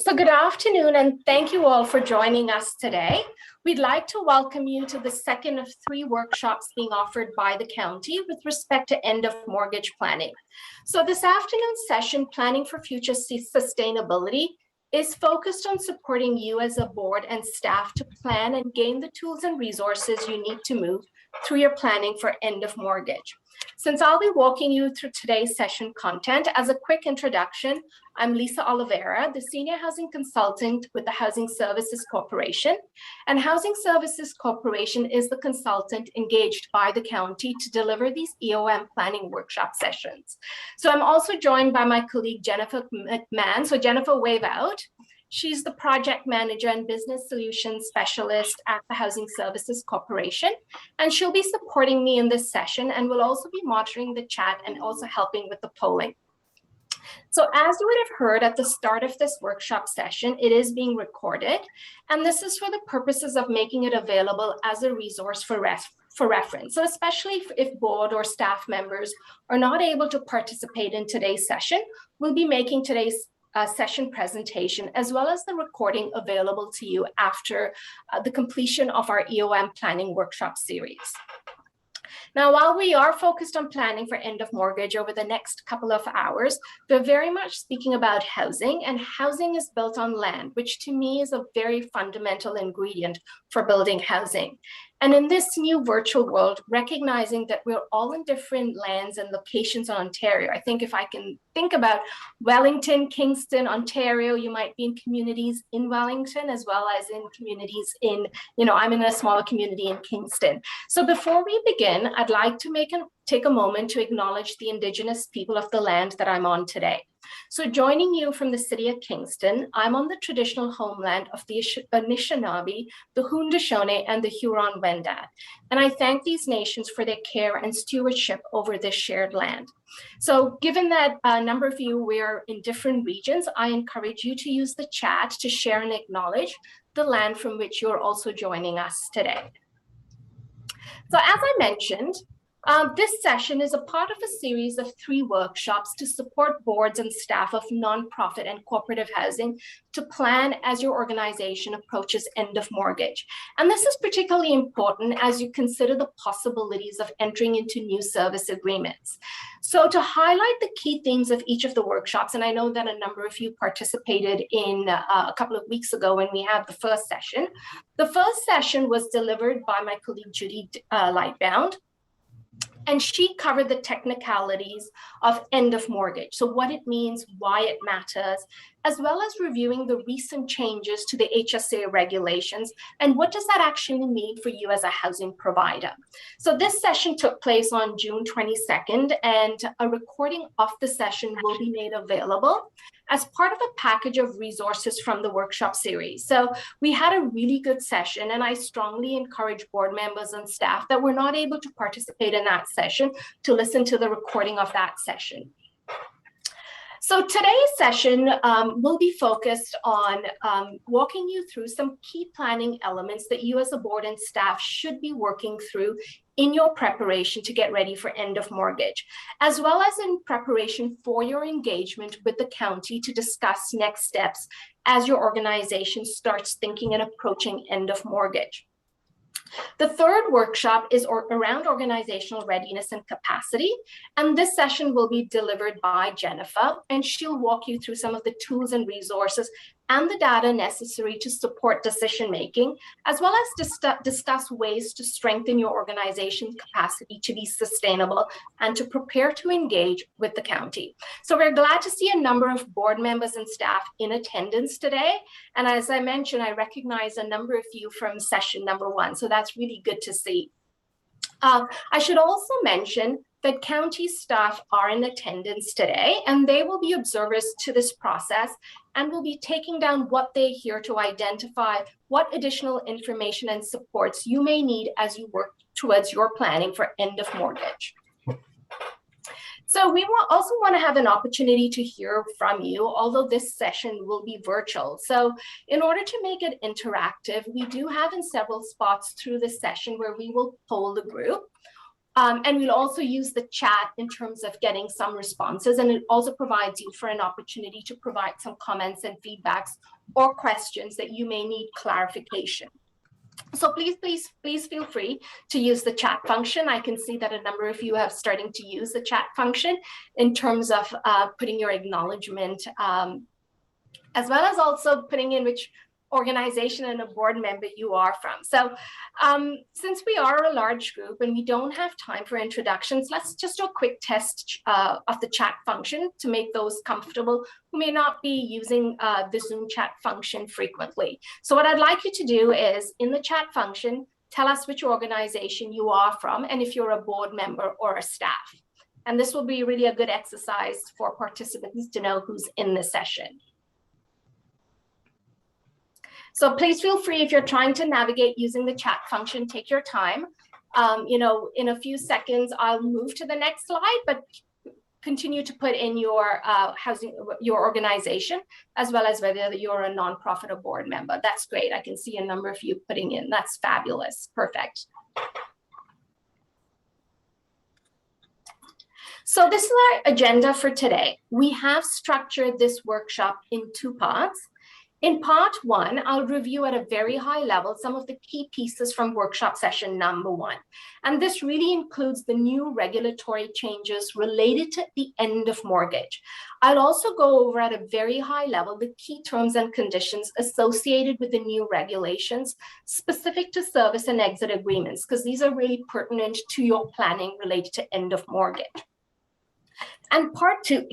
So good afternoon, and thank you all for joining us today. We'd like to welcome you to the second of 3 workshops being offered by the county with respect to end of mortgage planning. So this afternoon's session, Planning for Future Sustainability, is focused on supporting you as a board and staff to plan and gain the tools and resources you need to move through your planning for end of mortgage. Since I'll be walking you through today's session content, as a quick introduction, I'm Lisa Oliveira, the Senior Housing Consultant with the Housing Services Corporation. And Housing Services Corporation is the consultant engaged by the county to deliver these EOM planning workshop sessions. So I'm also joined by my colleague, Jennifer McMahon. So Jennifer, wave out. She's the project manager and business solutions specialist at the Housing Services Corporation, and she'll be supporting me in this session and will also be monitoring the chat and also helping with the polling. So as you would have heard at the start of this workshop session, it is being recorded, and this is for the purposes of making it available as a resource for reference. So especially if board or staff members are not able to participate in today's session, we'll be making today's session presentation, as well as the recording, available to you after the completion of our EOM planning workshop series. Now, while we are focused on planning for end of mortgage over the next couple of hours, we're very much speaking about housing, and housing is built on land, which to me is a very fundamental ingredient for building housing. And in this new virtual world, recognizing that we're all in different lands and locations in Ontario, I think if I can think about Wellington, Kingston, Ontario, you might be in communities in Wellington as well as in communities in, I'm in a smaller community in Kingston. So before we begin, I'd like to take a moment to acknowledge the Indigenous people of the land that I'm on today. So joining you from the city of Kingston, I'm on the traditional homeland of the Anishinaabe, the Haudenosaunee, and the Huron-Wendat. And I thank these nations for their care and stewardship over this shared land. So given that a number of you we're in different regions, I encourage you to use the chat to share and acknowledge the land from which you're also joining us today. So as I mentioned, this session is a part of a series of 3 workshops to support boards and staff of nonprofit and cooperative housing to plan as your organization approaches end of mortgage. And this is particularly important as you consider the possibilities of entering into new service agreements. So to highlight the key themes of each of the workshops, and I know that a number of you participated in a couple of weeks ago when we had the first session. The first session was delivered by my colleague Judy Lightbound, and she covered the technicalities of end of mortgage. So what it means, why it matters, as well as reviewing the recent changes to the HSA regulations and what does that actually mean for you as a housing provider. So this session took place on June 22nd, and a recording of the session will be made available as part of a package of resources from the workshop series. So we had a really good session, and I strongly encourage board members and staff that were not able to participate in that session to listen to the recording of that session. So today's session will be focused on walking you through some key planning elements that you as a board and staff should be working through in your preparation to get ready for end of mortgage, as well as in preparation for your engagement with the county to discuss next steps as your organization starts thinking and approaching end of mortgage. The third workshop is around organizational readiness and capacity, and this session will be delivered by Jennifer, and she'll walk you through some of the tools and resources and the data necessary to support decision-making, as well as discuss ways to strengthen your organization's capacity to be sustainable and to prepare to engage with the county. So we're glad to see a number of board members and staff in attendance today. And as I mentioned, I recognize a number of you from session number 1, so that's really good to see. I should also mention that county staff are in attendance today, and they will be observers to this process and will be taking down what they hear to identify what additional information and supports you may need as you work towards your planning for end of mortgage. So we will also want to have an opportunity to hear from you, although this session will be virtual. So in order to make it interactive, we do have in several spots through the session where we will poll the group. And we'll also use the chat in terms of getting some responses, and it also provides you for an opportunity to provide some comments and feedbacks or questions that you may need clarification. So please feel free to use the chat function. I can see that a number of you are starting to use the chat function in terms of putting your acknowledgement, as well as also putting in which organization and a board member you are from. So since we are a large group and we don't have time for introductions, let's just do a quick test of the chat function to make those comfortable who may not be using the Zoom chat function frequently. So what I'd like you to do is, in the chat function, tell us which organization you are from and if you're a board member or a staff. And this will be really a good exercise for participants to know who's in the session. So please feel free, if you're trying to navigate using the chat function, take your time. In a few seconds, I'll move to the next slide, but continue to put in your your organization, as well as whether you're a nonprofit or board member. That's great. I can see a number of you putting in. That's fabulous. Perfect. So this is our agenda for today. We have structured this workshop in two parts. In part one, I'll review at a very high level some of the key pieces from workshop session number 1. And this really includes the new regulatory changes related to the end of mortgage. I'll also go over at a very high level the key terms and conditions associated with the new regulations specific to service and exit agreements, because these are really pertinent to your planning related to end of mortgage. And part two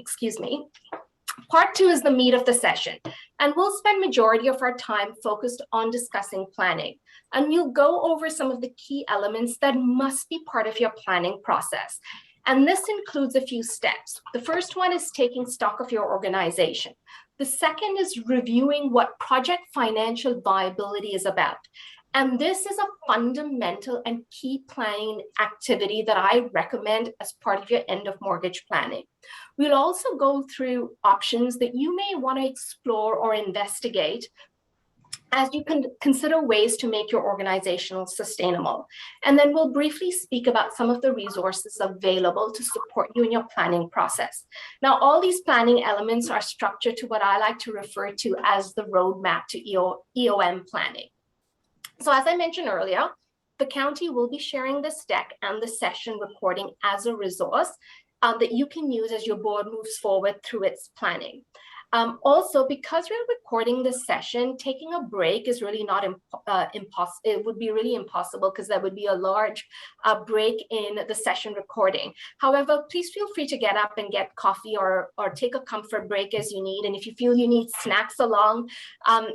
is the meat of the session, and we'll spend majority of our time focused on discussing planning. And we'll go over some of the key elements that must be part of your planning process. And this includes a few steps. The first one is taking stock of your organization. The second is reviewing what project financial viability is about. And this is a fundamental and key planning activity that I recommend as part of your end of mortgage planning. We'll also go through options that you may want to explore or investigate as you can consider ways to make your organization sustainable. And then we'll briefly speak about some of the resources available to support you in your planning process. Now, all these planning elements are structured to what I like to refer to as the roadmap to EOM planning. So as I mentioned earlier, the county will be sharing this deck and the session recording as a resource that you can use as your board moves forward through its planning. Also, because we're recording this session, taking a break is really not impossible. It would be really impossible because there would be a large break in the session recording. However, please feel free to get up and get coffee or take a comfort break as you need. And if you feel you need snacks along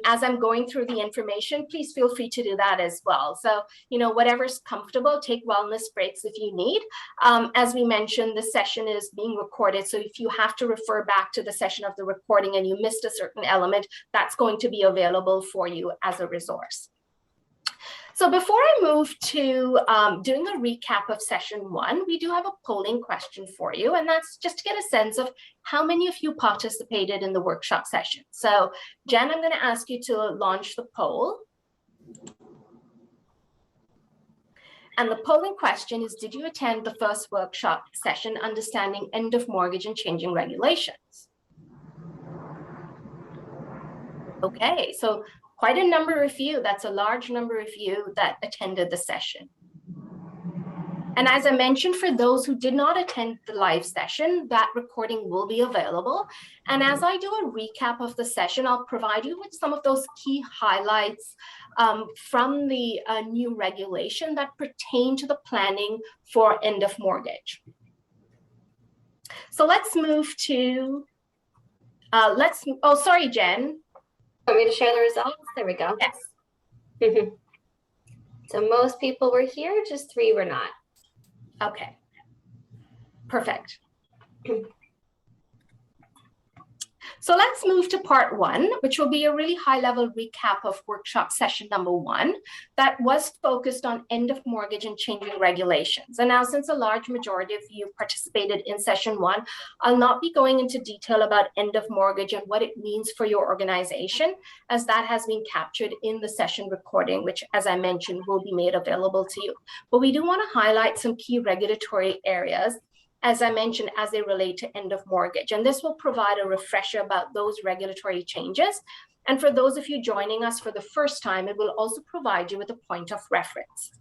as I'm going through the information, please feel free to do that as well. So, whatever's comfortable, take wellness breaks if you need. As we mentioned, the session is being recorded. So if you have to refer back to the session of the recording and you missed a certain element, that's going to be available for you as a resource. So before I move to doing a recap of session 1, we do have a polling question for you, and that's just to get a sense of how many of you participated in the workshop session. So Jen, I'm going to ask you to launch the poll. And the polling question is, did you attend the first workshop session, Understanding End of Mortgage and Changing Regulations? Okay, so quite a number of you, that's a large number of you that attended the session. And as I mentioned, for those who did not attend the live session, that recording will be available. And as I do a recap of the session, I'll provide you with some of those key highlights from the new regulation that pertain to the planning for end of mortgage. So let's move to, oh, sorry, Jen. Want me to share the results? There we go. Yes. So most people were here, just 3 were not. Okay, perfect. So let's move to part one, which will be a really high-level recap of workshop session number 1 that was focused on end of mortgage and changing regulations. And now, since a large majority of you participated in session 1, I'll not be going into detail about end of mortgage and what it means for your organization, as that has been captured in the session recording, which, as I mentioned, will be made available to you. But we do want to highlight some key regulatory areas, as I mentioned, as they relate to end of mortgage. And this will provide a refresher about those regulatory changes. And for those of you joining us for the first time, it will also provide you with a point of reference.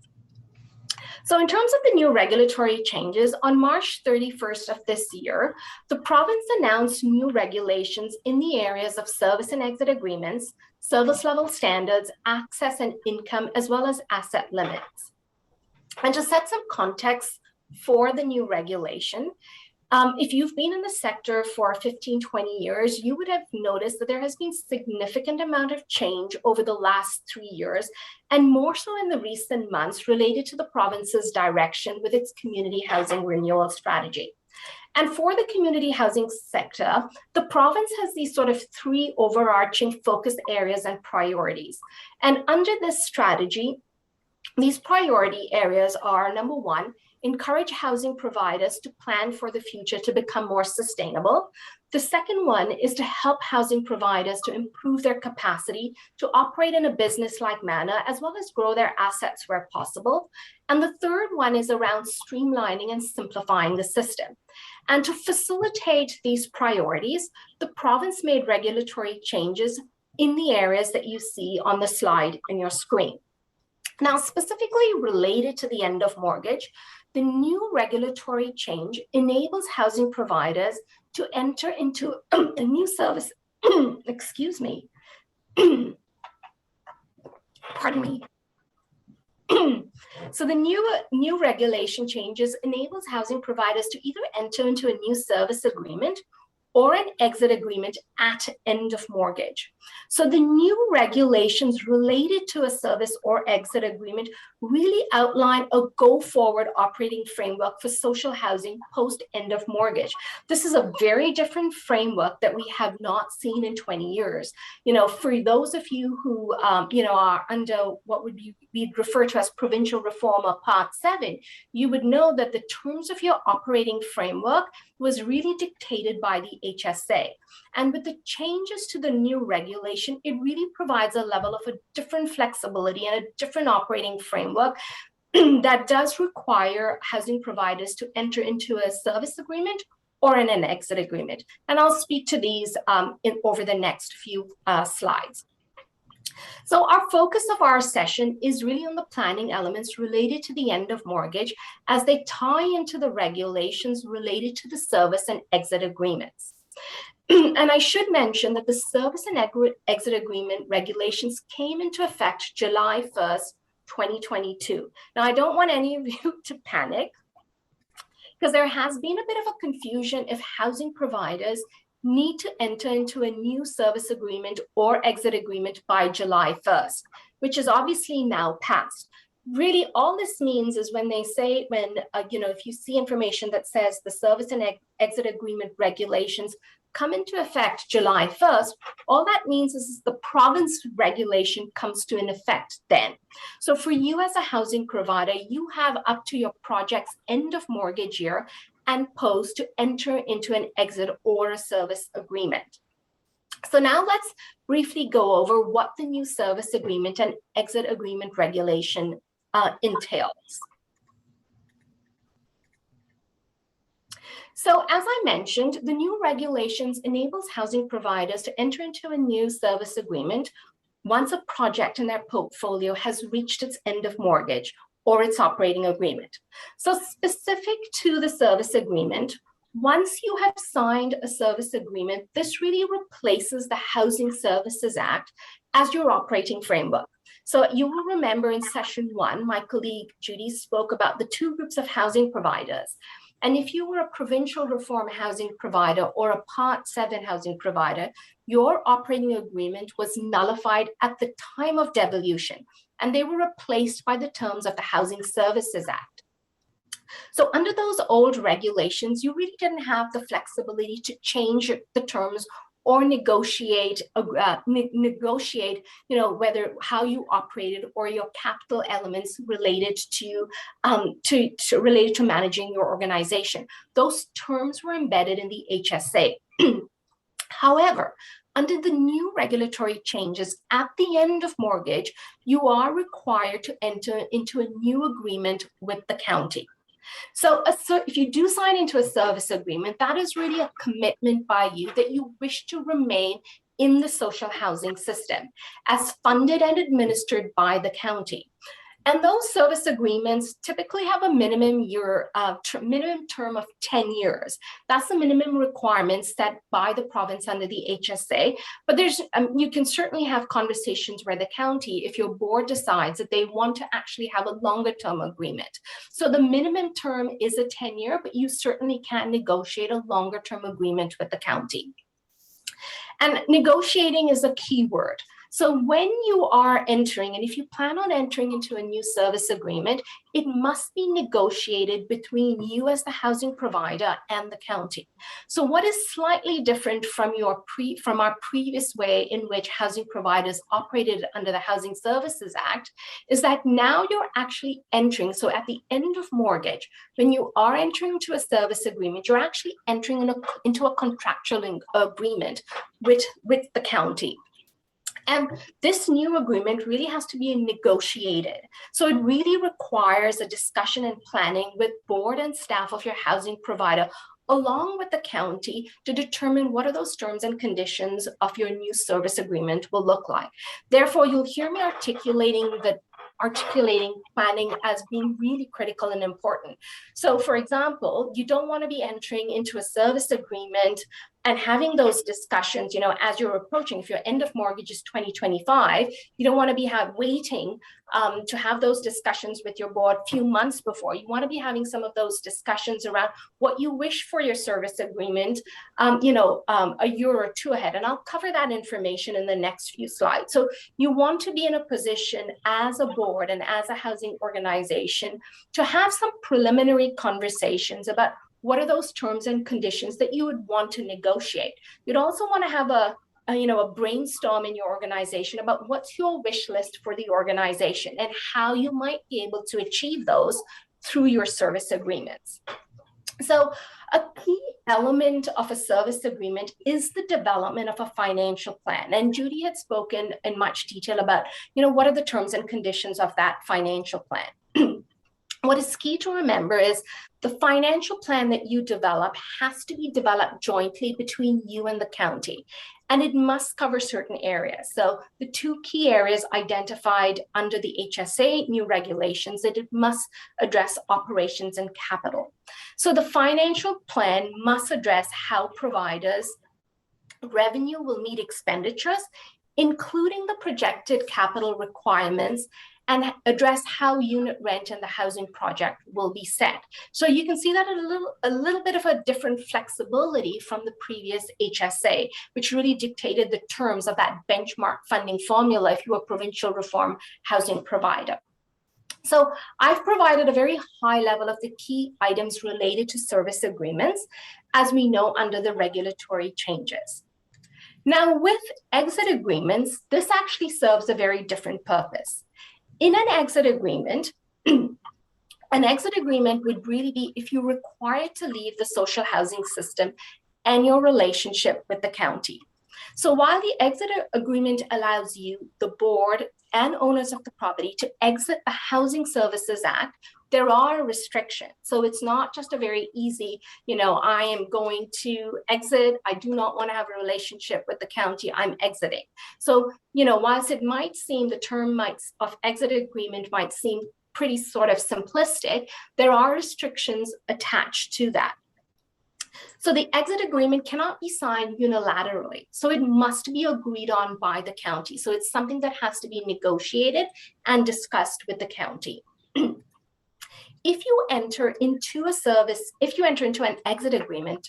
So in terms of the new regulatory changes, on March 31st of this year, the province announced new regulations in the areas of service and exit agreements, service level standards, access and income, as well as asset limits. And to set some context for the new regulation, if you've been in the sector for 15, 20 years, you would have noticed that there has been significant amount of change over the last 3 years, and more so in the recent months related to the province's direction with its community housing renewal strategy. And for the community housing sector, the province has these sort of 3 overarching focus areas and priorities. And under this strategy, these priority areas are, number 1, encourage housing providers to plan for the future to become more sustainable. The second one is to help housing providers to improve their capacity to operate in a business-like manner, as well as grow their assets where possible. And the third one is around streamlining and simplifying the system. And to facilitate these priorities, the province made regulatory changes in the areas that you see on the slide in your screen. Now, specifically related to the end of mortgage, the new regulatory change enables housing providers to enter into a new service, excuse me, pardon me. So the new regulation changes enables housing providers to either enter into a new service agreement or an exit agreement at end of mortgage. So the new regulations related to a service or exit agreement really outline a go-forward operating framework for social housing post end of mortgage. This is a very different framework that we have not seen in 20 years. You know, for those of you who are under what we'd refer to as provincial reform or Part 7, you would know that the terms of your operating framework was really dictated by the HSA. And with the changes to the new regulation, it really provides a level of a different flexibility and a different operating framework that does require housing providers to enter into a service agreement or in an exit agreement. And I'll speak to these over the next few slides. So our focus of our session is really on the planning elements related to the end of mortgage as they tie into the regulations related to the service and exit agreements. And I should mention that the service and exit agreement regulations came into effect July 1st, 2022. Now, I don't want any of you to panic because there has been a bit of a confusion if housing providers need to enter into a new service agreement or exit agreement by July 1st, which is obviously now passed. Really, all this means is when they say, if you see information that says the service and exit agreement regulations come into effect July 1st, all that means is the province regulation comes to an effect then. So for you as a housing provider, you have up to your project's end of mortgage year and post to enter into an exit or a service agreement. So now let's briefly go over what the new service agreement and exit agreement regulation entails. So as I mentioned, the new regulations enables housing providers to enter into a new service agreement once a project in their portfolio has reached its end of mortgage or its operating agreement. So specific to the service agreement, once you have signed a service agreement, this really replaces the Housing Services Act as your operating framework. So you will remember in session 1, my colleague Judy spoke about the 2 groups of housing providers. And if you were a provincial reform housing provider or a Part 7 housing provider, your operating agreement was nullified at the time of devolution, and they were replaced by the terms of the Housing Services Act. So under those old regulations, you really didn't have the flexibility to change the terms or negotiate, whether how you operated or your capital elements related to managing your organization. Those terms were embedded in the HSA. However, under the new regulatory changes at the end of mortgage, you are required to enter into a new agreement with the county. So if you do sign into a service agreement, that is really a commitment by you that you wish to remain in the social housing system as funded and administered by the county. And those service agreements typically have a minimum term of 10 years. That's the minimum requirement set by the province under the HSA. But you can certainly have conversations where the county, if your board decides that they want to actually have a longer term agreement. So the minimum term is a 10-year, but you certainly can negotiate a longer term agreement with the county. And negotiating is a key word. So when you are entering, and if you plan on entering into a new service agreement, it must be negotiated between you as the housing provider and the county. So what is slightly different from our previous way in which housing providers operated under the Housing Services Act is that now you're actually entering, so at the end of mortgage, when you are entering into a service agreement, you're actually entering into a contractual agreement with the county. And this new agreement really has to be negotiated. So it really requires a discussion and planning with board and staff of your housing provider, along with the county, to determine what are those terms and conditions of your new service agreement will look like. Therefore, you'll hear me articulating planning as being really critical and important. So for example, you don't want to be entering into a service agreement and having those discussions, as you're approaching, if your end of mortgage is 2025, you don't want to be waiting to have those discussions with your board a few months before. You want to be having some of those discussions around what you wish for your service agreement, a year or two ahead. And I'll cover that information in the next few slides. So you want to be in a position as a board and as a housing organization to have some preliminary conversations about what are those terms and conditions that you would want to negotiate. You'd also want to have a brainstorm in your organization about what's your wish list for the organization and how you might be able to achieve those through your service agreements. So a key element of a service agreement is the development of a financial plan. And Judy had spoken in much detail about, what are the terms and conditions of that financial plan. What is key to remember is the financial plan that you develop has to be developed jointly between you and the county, and it must cover certain areas. So the two key areas identified under the HSA new regulations, that it must address operations and capital. So the financial plan must address how providers' revenue will meet expenditures, including the projected capital requirements, and address how unit rent and the housing project will be set. So you can see that a little bit of a different flexibility from the previous HSA, which really dictated the terms of that benchmark funding formula if you were a provincial reform housing provider. So I've provided a very high level of the key items related to service agreements, as we know under the regulatory changes. Now, with exit agreements, this actually serves a very different purpose. In an exit agreement would really be if you're required to leave the social housing system and your relationship with the county. So while the exit agreement allows you, the board and owners of the property, to exit the Housing Services Act, there are restrictions. So it's not just a very easy, I am going to exit. I do not want to have a relationship with the county. I'm exiting. So, whilst it might seem the term of exit agreement might seem pretty sort of simplistic, there are restrictions attached to that. So the exit agreement cannot be signed unilaterally. So it must be agreed on by the county. So it's something that has to be negotiated and discussed with the county. If you enter into an exit agreement,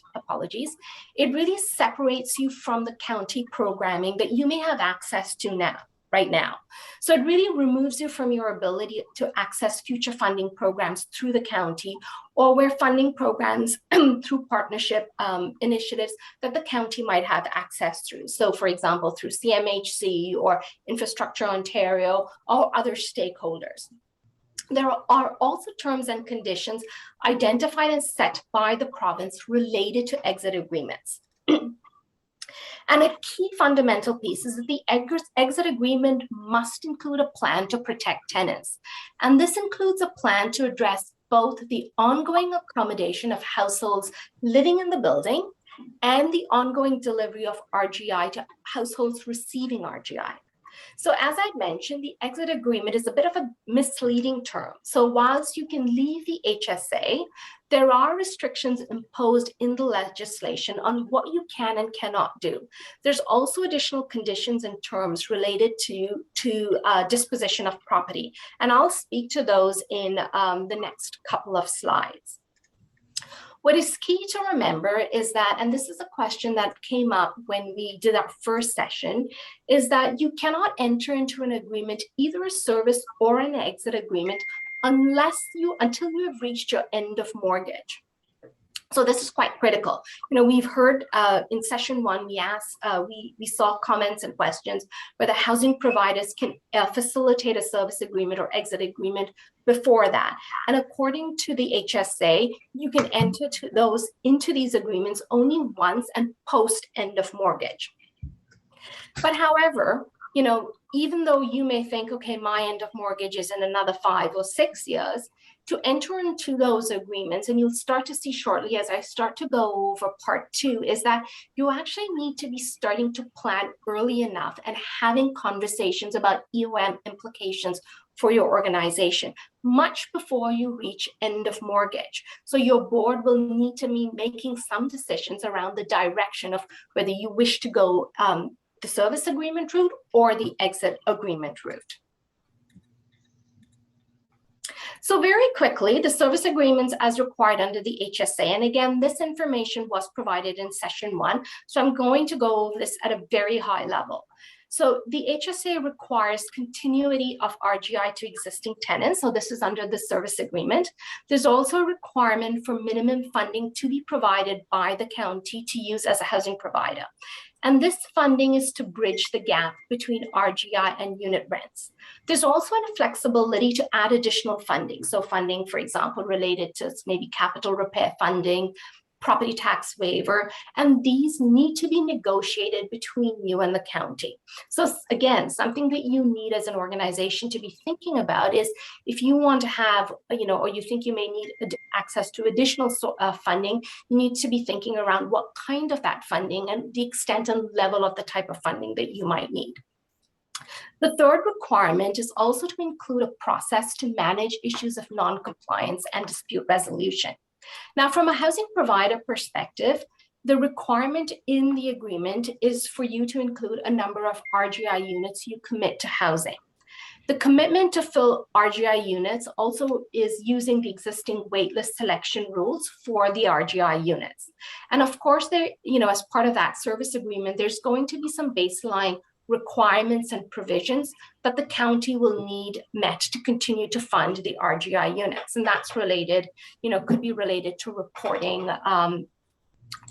it really separates you from the county programming that you may have access to now. right now. So it really removes you from your ability to access future funding programs through the county, or where funding programs through partnership initiatives that the county might have access through. So for example, through CMHC or Infrastructure Ontario or other stakeholders. There are also terms and conditions identified and set by the province related to exit agreements. And a key fundamental piece is that the exit agreement must include a plan to protect tenants. And this includes a plan to address both the ongoing accommodation of households living in the building and the ongoing delivery of RGI to households receiving RGI. So as I mentioned, the exit agreement is a bit of a misleading term. So whilst you can leave the HSA, there are restrictions imposed in the legislation on what you can and cannot do. There's also additional conditions and terms related to disposition of property. And I'll speak to those in the next couple of slides. What is key to remember is that, and this is a question that came up when we did our first session, is that you cannot enter into an agreement, either a service or an exit agreement, until you have reached your end of mortgage. So this is quite critical. You know, we've heard in session one, we saw comments and questions whether housing providers can facilitate a service agreement or exit agreement before that. And according to the HSA, you can enter into these agreements only once and post end of mortgage. But however, you know, even though you may think, okay, my end of mortgage is in another 5 or 6 years, to enter into those agreements, and you'll start to see shortly as I start to go over part 2, is that you actually need to be starting to plan early enough and having conversations about EOM implications for your organization much before you reach end of mortgage. So your board will need to be making some decisions around the direction of whether you wish to go the service agreement route or the exit agreement route. So very quickly, the service agreements as required under the HSA. And again, this information was provided in session 1. So I'm going to go over this at a very high level. So the HSA requires continuity of RGI to existing tenants. So this is under the service agreement. There's also a requirement for minimum funding to be provided by the county to use as a housing provider. And this funding is to bridge the gap between RGI and unit rents. There's also a flexibility to add additional funding. So funding, for example, related to maybe capital repair funding, property tax waiver, and these need to be negotiated between you and the county. So again, something that you need as an organization to be thinking about is if you want to have, you know, or you think you may need access to additional funding, you need to be thinking around what kind of that funding and the extent and level of the type of funding that you might need. The third requirement is also to include a process to manage issues of non-compliance and dispute resolution. Now, from a housing provider perspective, the requirement in the agreement is for you to include a number of RGI units you commit to housing. The commitment to fill RGI units also is using the existing waitlist selection rules for the RGI units. And of course, there, you know, as part of that service agreement, there's going to be some baseline requirements and provisions that the county will need met to continue to fund the RGI units. And that's related, you know, could be related to reporting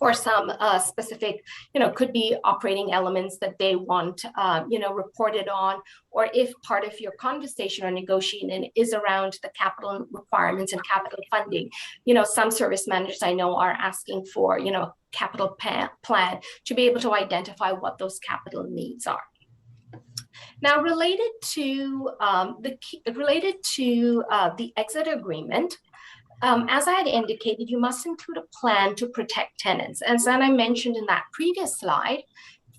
or some specific, you know, could be operating elements that they want, you know, reported on, or if part of your conversation or negotiating is around the capital requirements and capital funding. You know, some service managers I know are asking for, you know, capital plan to be able to identify what those capital needs are. Now, related to the exit agreement, as I had indicated, you must include a plan to protect tenants. As I mentioned in that previous slide,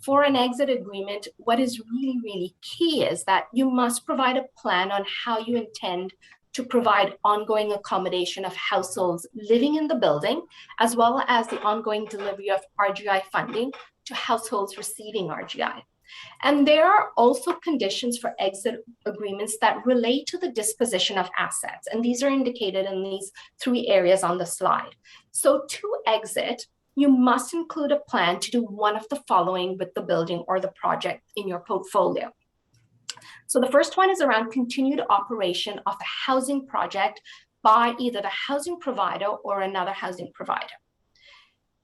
for an exit agreement, what is really, really key is that you must provide a plan on how you intend to provide ongoing accommodation of households living in the building, as well as the ongoing delivery of RGI funding to households receiving RGI. And there are also conditions for exit agreements that relate to the disposition of assets. And these are indicated in these 3 areas on the slide. So to exit, you must include a plan to do one of the following with the building or the project in your portfolio. So the first one is around continued operation of the housing project by either the housing provider or another housing provider.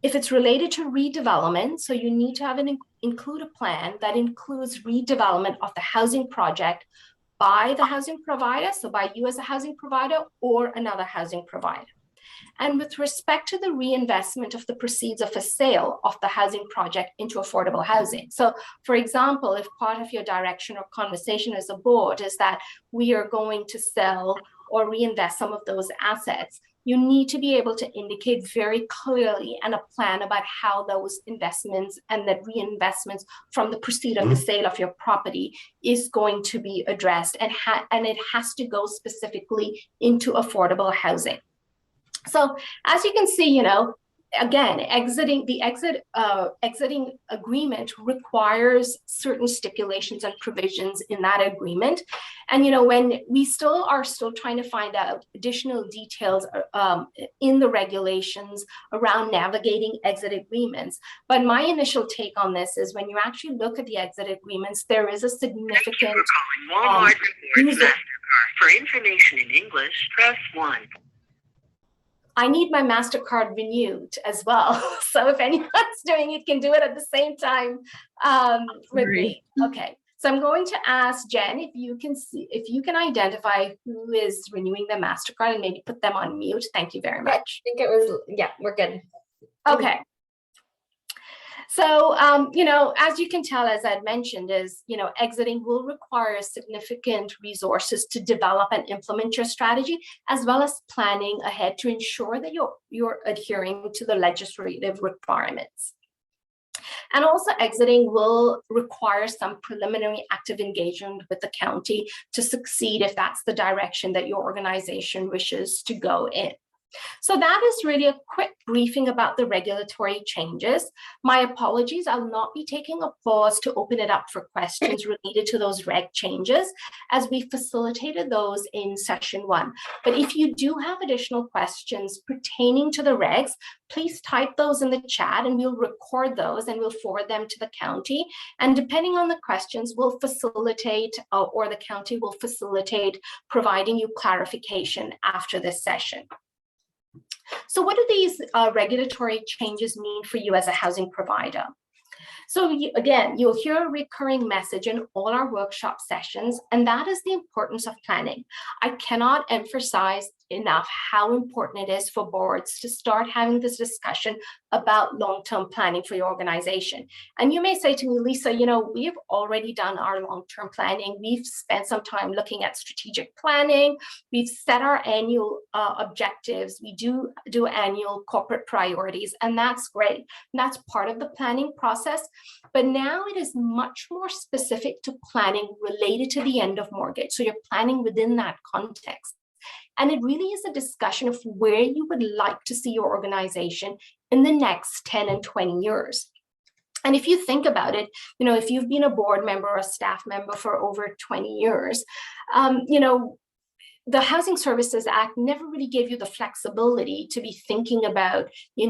If it's related to redevelopment, so you need to have include a plan that includes redevelopment of the housing project by the housing provider, so by you as a housing provider or another housing provider. And with respect to the reinvestment of the proceeds of a sale of the housing project into affordable housing. So for example, if part of your direction or conversation as a board is that we are going to sell or reinvest some of those assets, you need to be able to indicate very clearly and a plan about how those investments and the reinvestments from the proceed of the sale of your property is going to be addressed, and it has to go specifically into affordable housing. So as you can see, again, exiting agreement requires certain stipulations and provisions in that agreement. And, when we are still trying to find out additional details in the regulations around navigating exit agreements. But my initial take on this is when you actually look at the exit agreements, there is a significant Thank you for calling Walmart Rewards MasterCard. For information in English, press 1. I need my MasterCard renewed as well. So if anyone's doing it, can do it at the same time with me. Okay, so I'm going to ask Jen if you can identify who is renewing the MasterCard and maybe put them on mute. Thank you very much. I think it was, yeah, we're good. Okay. So, as you can tell, as I'd mentioned, exiting will require significant resources to develop and implement your strategy, as well as planning ahead to ensure that you're adhering to the legislative requirements. And also exiting will require some preliminary active engagement with the county to succeed if that's the direction that your organization wishes to go in. So that is really a quick briefing about the regulatory changes. My apologies, I'll not be taking a pause to open it up for questions related to those reg changes, as we facilitated those in session 1. But if you do have additional questions pertaining to the regs, please type those in the chat and we'll record those and we'll forward them to the county. And depending on the questions, we'll facilitate or the county will facilitate providing you clarification after this session. So what do these regulatory changes mean for you as a housing provider? So again, you'll hear a recurring message in all our workshop sessions, and that is the importance of planning. I cannot emphasize enough how important it is for boards to start having this discussion about long-term planning for your organization. And you may say to me, Lisa, we've already done our long-term planning. We've spent some time looking at strategic planning. We've set our annual objectives. We do annual corporate priorities, and that's great. And that's part of the planning process. But now it is much more specific to planning related to the end of mortgage. So you're planning within that context. And it really is a discussion of where you would like to see your organization in the next 10 and 20 years. And if you think about it, if you've been a board member or a staff member for over 20 years, the Housing Services Act never really gave you the flexibility to be thinking about, you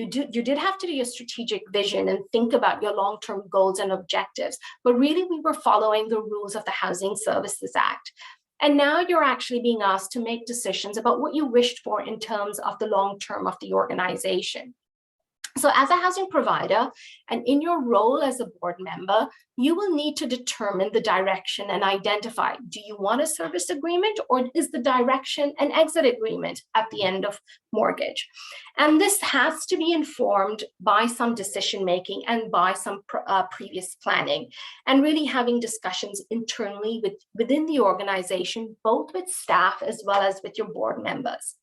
did have to do your strategic vision and think about your long-term goals and objectives, but really we were following the rules of the Housing Services Act. And now you're actually being asked to make decisions about what you wished for in terms of the long term of the organization. So as a housing provider and in your role as a board member, you will need to determine the direction and identify, do you want a service agreement or is the direction an exit agreement at the end of mortgage? And this has to be informed by some decision making and by some previous planning, and really having discussions internally within the organization, both with staff as well as with your board members.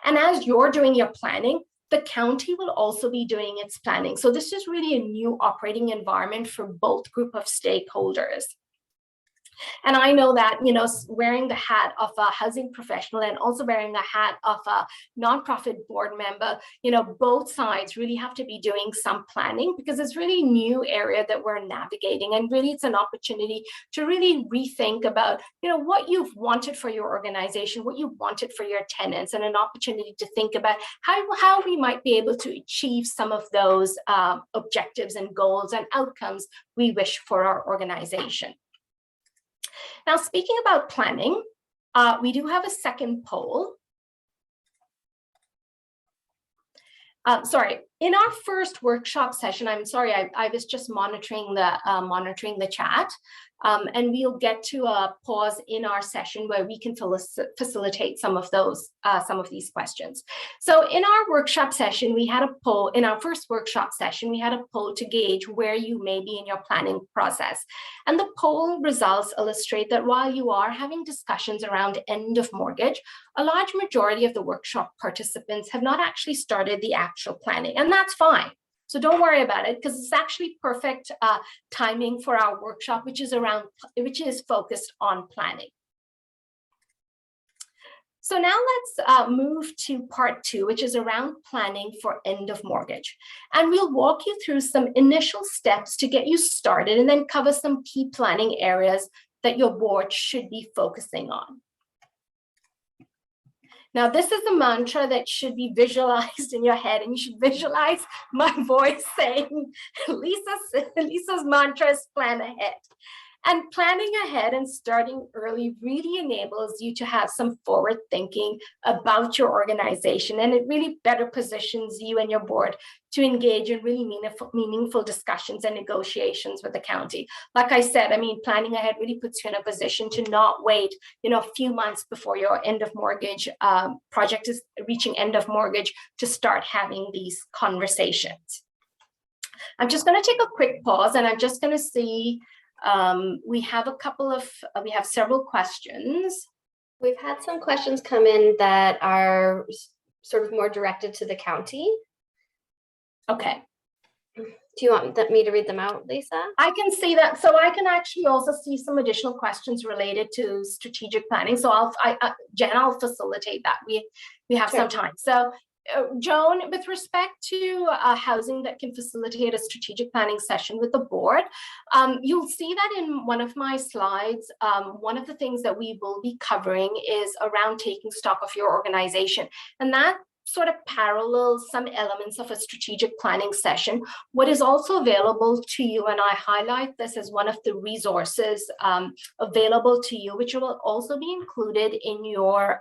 And as you're doing your planning, the county will also be doing its planning. So this is really a new operating environment for both group of stakeholders. And I know that, wearing the hat of a housing professional and also wearing the hat of a nonprofit board member, both sides really have to be doing some planning because it's really a new area that we're navigating. And really it's an opportunity to really rethink about, what you've wanted for your organization, what you wanted for your tenants, and an opportunity to think about how we might be able to achieve some of those objectives and goals and outcomes we wish for our organization. Now, speaking about planning, we do have a second poll. Sorry, in our first workshop session, I'm sorry, I was just monitoring the chat, and we'll get to a pause in our session where we can facilitate some of these questions. So in our workshop session, we had a poll. In our first workshop session, we had a poll to gauge where you may be in your planning process. And the poll results illustrate that while you are having discussions around end of mortgage, a large majority of the workshop participants have not actually started the actual planning, and that's fine. So don't worry about it, because it's actually perfect timing for our workshop, which is focused on planning. So now let's move to part 2, which is around planning for end of mortgage. And we'll walk you through some initial steps to get you started and then cover some key planning areas that your board should be focusing on. Now, this is a mantra that should be visualized in your head, and you should visualize my voice saying, Lisa's mantra is plan ahead. And planning ahead and starting early really enables you to have some forward thinking about your organization, and it really better positions you and your board to engage in really meaningful discussions and negotiations with the county. Like I said, I mean, planning ahead really puts you in a position to not wait, a few months before your end of mortgage project is reaching end of mortgage to start having these conversations. I'm just going to take a quick pause, and I'm just going to see. We have several questions. We've had some questions come in that are sort of more directed to the county. Okay. Do you want me to read them out, Lisa? I can see that. So I can actually also see some additional questions related to strategic planning. So Jen, I'll facilitate that. We have some time. So Joan, with respect to housing that can facilitate a strategic planning session with the board, you'll see that in one of my slides. One of the things that we will be covering is around taking stock of your organization, and that sort of parallels some elements of a strategic planning session. What is also available to you, and I highlight this as one of the resources available to you, which will also be included in your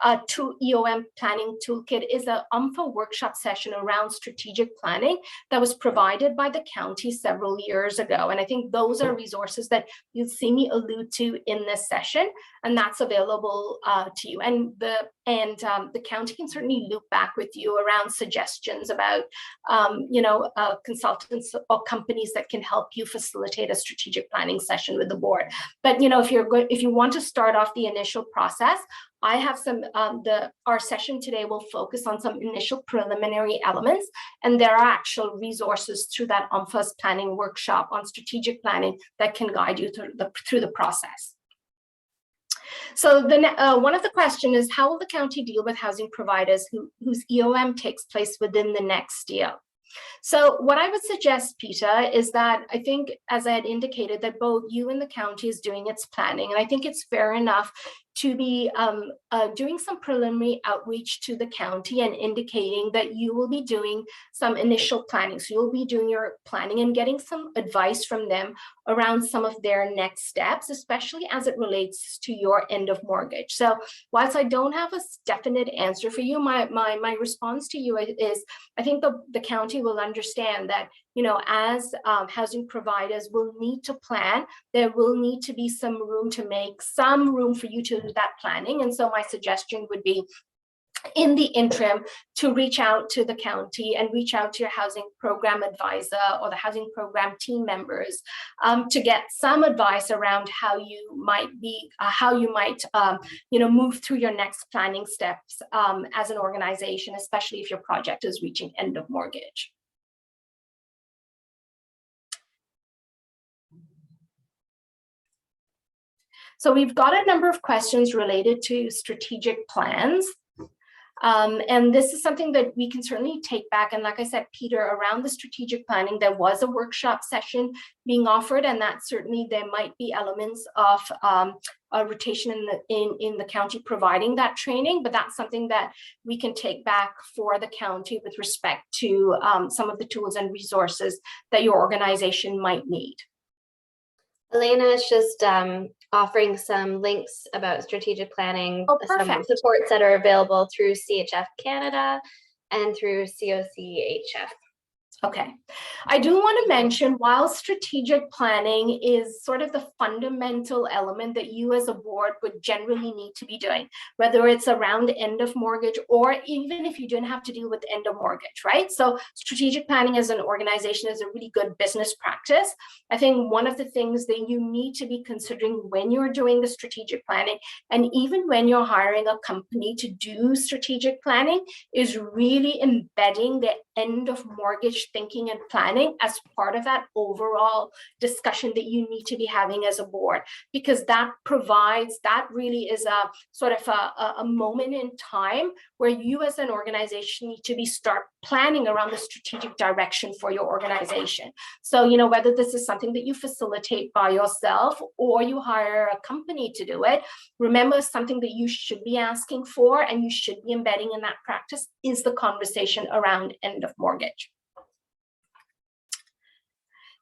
EOM planning toolkit, is a UMFA workshop session around strategic planning that was provided by the county several years ago. And I think those are resources that you'll see me allude to in this session, and that's available to you. And the county can certainly loop back with you around suggestions about, consultants or companies that can help you facilitate a strategic planning session with the board. But if you want to start off the initial process, I have some, our session today will focus on some initial preliminary elements, and there are actual resources through that UMFA's planning workshop on strategic planning that can guide you through the process. So one of the questions is, how will the county deal with housing providers whose EOM takes place within the next year? So what I would suggest, Peter, is that I think, as I had indicated, that both you and the county is doing its planning. And I think it's fair enough to be doing some preliminary outreach to the county and indicating that you will be doing some initial planning. So you'll be doing your planning and getting some advice from them around some of their next steps, especially as it relates to your end of mortgage. So whilst I don't have a definite answer for you, my response to you is, I think the county will understand that, as housing providers will need to plan, there will need to be some room for you to do that planning. And so my suggestion would be, in the interim, to reach out to the county and reach out to your housing program advisor or the housing program team members to get some advice around how you might move through your next planning steps as an organization, especially if your project is reaching end of mortgage. So we've got a number of questions related to strategic plans. And this is something that we can certainly take back. And like I said, Peter, around the strategic planning, there was a workshop session being offered, and that certainly there might be elements of a rotation in the county providing that training, but that's something that we can take back for the county with respect to some of the tools and resources that your organization might need. Elena is just offering some links about strategic planning, Oh, some perfect. supports that are available through CHF Canada and through COCHF. Okay. I do want to mention, while strategic planning is sort of the fundamental element that you as a board would generally need to be doing, whether it's around end of mortgage or even if you didn't have to deal with end of mortgage, right? So strategic planning as an organization is a really good business practice. I think one of the things that you need to be considering when you're doing the strategic planning, and even when you're hiring a company to do strategic planning, is really embedding the end of mortgage thinking and planning as part of that overall discussion that you need to be having as a board, because that really is a sort of a moment in time where you as an organization need to start planning around the strategic direction for your organization. So, whether this is something that you facilitate by yourself or you hire a company to do it, remember, something that you should be asking for and you should be embedding in that practice is the conversation around end of mortgage.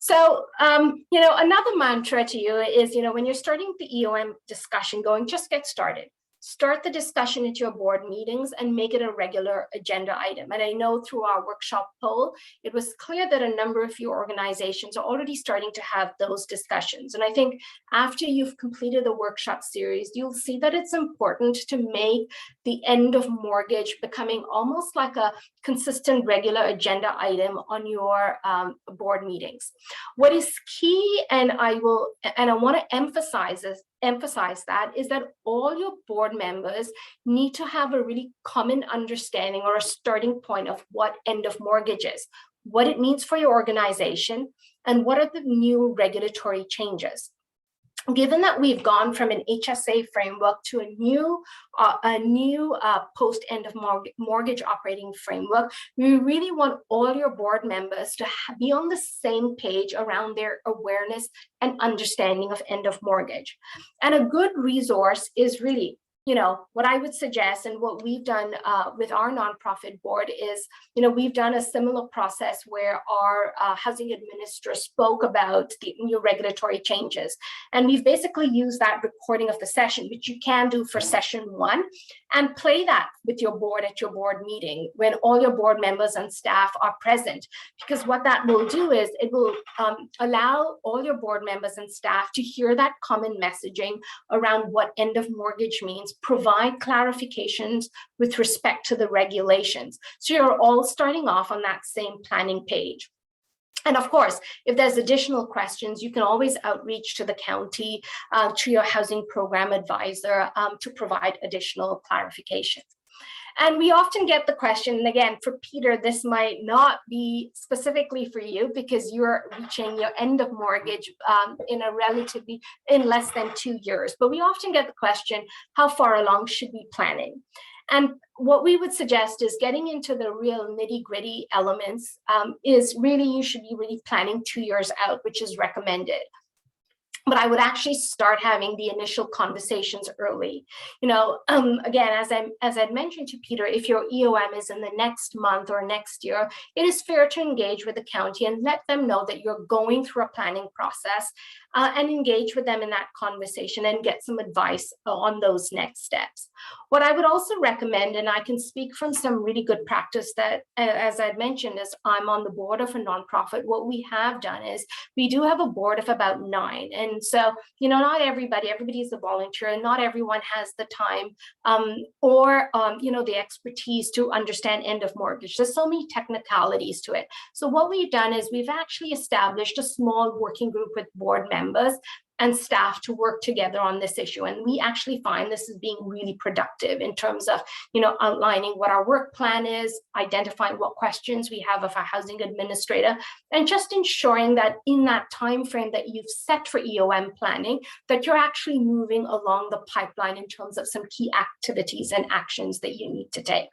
So, another mantra to you is, when you're starting the EOM discussion going, just get started. Start the discussion at your board meetings and make it a regular agenda item. And I know through our workshop poll, it was clear that a number of your organizations are already starting to have those discussions. And I think after you've completed the workshop series, you'll see that it's important to make the end of mortgage becoming almost like a consistent regular agenda item on your board meetings. What is key, and I want to emphasize that, is that all your board members need to have a really common understanding or a starting point of what end of mortgage is, what it means for your organization, and what are the new regulatory changes. Given that we've gone from an HSA framework to a new post end of mortgage operating framework, we really want all your board members to be on the same page around their awareness and understanding of end of mortgage. And a good resource is really, what I would suggest, and what we've done with our nonprofit board is, we've done a similar process where our housing administrator spoke about the new regulatory changes. And we've basically used that recording of the session, which you can do for session 1, and play that with your board at your board meeting when all your board members and staff are present. Because what that will do is it will allow all your board members and staff to hear that common messaging around what end of mortgage means, provide clarifications with respect to the regulations. So you're all starting off on that same planning page. And of course, if there's additional questions, you can always outreach to the county, to your housing program advisor to provide additional clarifications. And we often get the question, and again, for Peter, this might not be specifically for you because you're reaching your end of mortgage in less than 2 years. But we often get the question, how far along should we planning? And what we would suggest is getting into the real nitty-gritty elements is really, you should be really planning 2 years out, which is recommended. But I would actually start having the initial conversations early. Again, as I'd mentioned to Peter, if your EOM is in the next month or next year, it is fair to engage with the county and let them know that you're going through a planning process and engage with them in that conversation and get some advice on those next steps. What I would also recommend, and I can speak from some really good practice that, as I'd mentioned, is I'm on the board of a nonprofit. What we have done is we do have a board of about 9. And so, not everybody is a volunteer, and not everyone has the time or the expertise to understand end of mortgage. There's so many technicalities to it. So what we've done is we've actually established a small working group with board members and staff to work together on this issue. And we actually find this is being really productive in terms of, outlining what our work plan is, identifying what questions we have of our housing administrator, and just ensuring that in that time frame that you've set for EOM planning, that you're actually moving along the pipeline in terms of some key activities and actions that you need to take.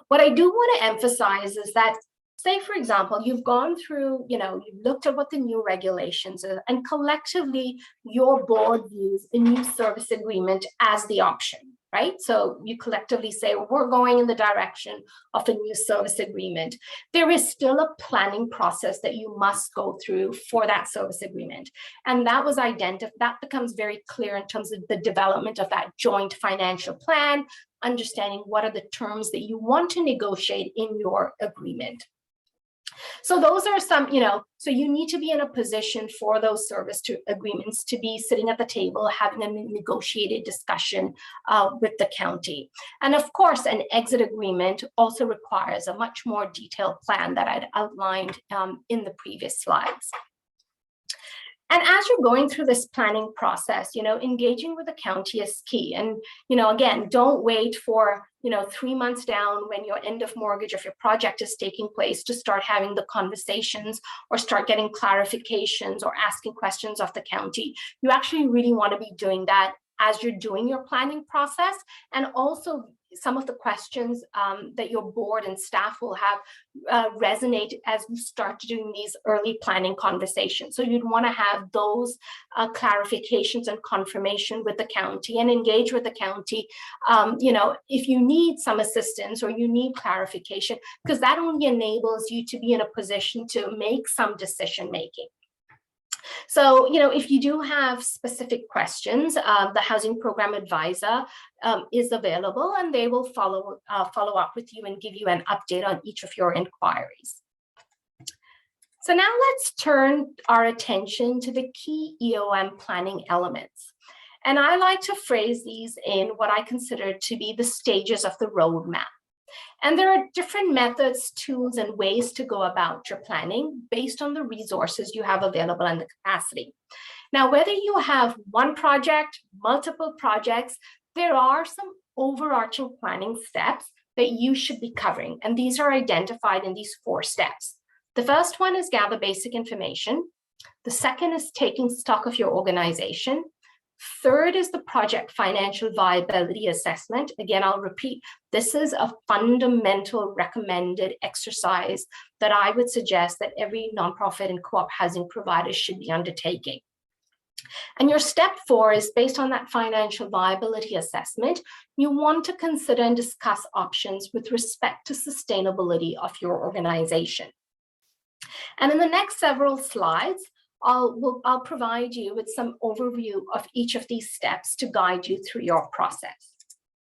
What I do want to emphasize is that, say, for example, you've gone through, you've looked at what the new regulations are, and collectively your board views the new service agreement as the option. right? So you collectively say, we're going in the direction of a new service agreement. There is still a planning process that you must go through for that service agreement. And that was identified, that becomes very clear in terms of the development of that joint financial plan, understanding what are the terms that you want to negotiate in your agreement. So those are some, so you need to be in a position for those service agreements to be sitting at the table, having a negotiated discussion with the county. And of course, an exit agreement also requires a much more detailed plan that I'd outlined in the previous slides. And as you're going through this planning process, engaging with the county is key. And, again, don't wait for, 3 months down when your end of mortgage of your project is taking place to start having the conversations or start getting clarifications or asking questions of the county. You actually really want to be doing that as you're doing your planning process, and also some of the questions that your board and staff will have resonate as you start doing these early planning conversations. So you'd want to have those clarifications and confirmation with the county and engage with the county, if you need some assistance or you need clarification, because that only enables you to be in a position to make some decision making. So, if you do have specific questions, the Housing Program Advisor is available, and they will follow up with you and give you an update on each of your inquiries. So now let's turn our attention to the key EOM planning elements. And I like to phrase these in what I consider to be the stages of the roadmap. And there are different methods, tools, and ways to go about your planning based on the resources you have available and the capacity. Now, whether you have one project, multiple projects, there are some overarching planning steps that you should be covering. And these are identified in these 4 steps. The first one is gather basic information. The second is taking stock of your organization. Third is the project financial viability assessment. Again, I'll repeat, this is a fundamental recommended exercise that I would suggest that every nonprofit and co-op housing provider should be undertaking. And your step 4 is based on that financial viability assessment. You want to consider and discuss options with respect to sustainability of your organization. And in the next several slides, I'll provide you with some overview of each of these steps to guide you through your process.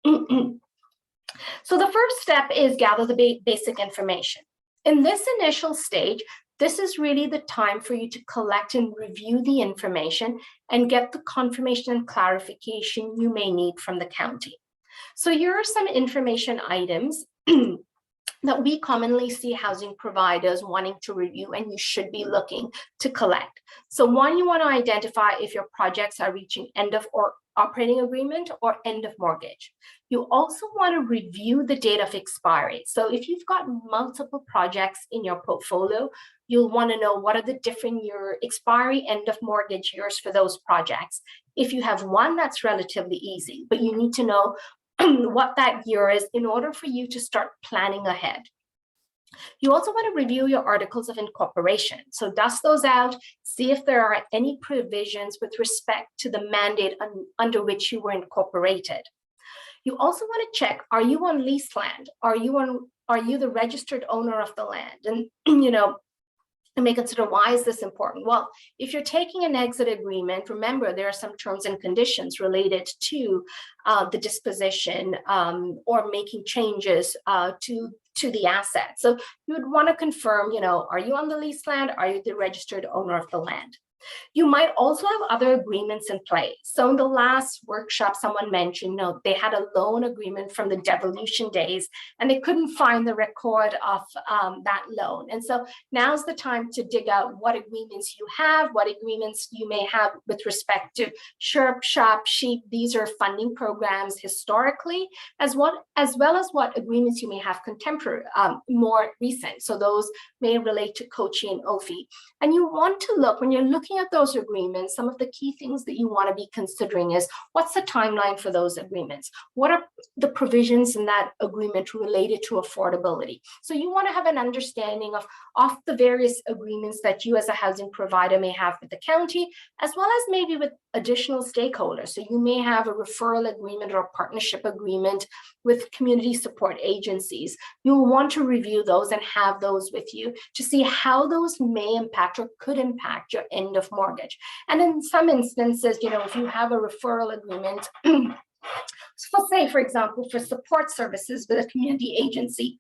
So the first step is gather the basic information. In this initial stage, this is really the time for you to collect and review the information and get the confirmation and clarification you may need from the county. So here are some information items that we commonly see housing providers wanting to review and you should be looking to collect. So one, you want to identify if your projects are reaching end of or operating agreement or end of mortgage. You also want to review the date of expiry. So if you've got multiple projects in your portfolio, you'll want to know what are the different year expiry, end of mortgage years for those projects. If you have one, that's relatively easy, but you need to know what that year is in order for you to start planning ahead. You also want to review your articles of incorporation. So dust those out, see if there are any provisions with respect to the mandate under which you were incorporated. You also want to check, are you on leased land? Are you the registered owner of the land? And and may consider, why is this important? Well, if you're taking an exit agreement, remember there are some terms and conditions related to the disposition or making changes to the asset. So you would want to confirm, are you on the leased land? Are you the registered owner of the land? You might also have other agreements in place. So in the last workshop, someone mentioned, they had a loan agreement from the devolution days and they couldn't find the record of that loan. And so now's the time to dig out what agreements you have, what agreements you may have with respect to SHRP, SHOP, SHEEP. These are funding programs historically, as well as what agreements you may have contemporary, more recent. So those may relate to COCHI and OFI. And you want to look, when you're looking looking at those agreements, some of the key things that you want to be considering is what's the timeline for those agreements? What are the provisions in that agreement related to affordability? So you want to have an understanding of the various agreements that you as a housing provider may have with the county, as well as maybe with additional stakeholders. So you may have a referral agreement or a partnership agreement with community support agencies. You'll want to review those and have those with you to see how those may impact or could impact your end of mortgage. And in some instances, if you have a referral agreement, so say, for example, for support services with a community agency,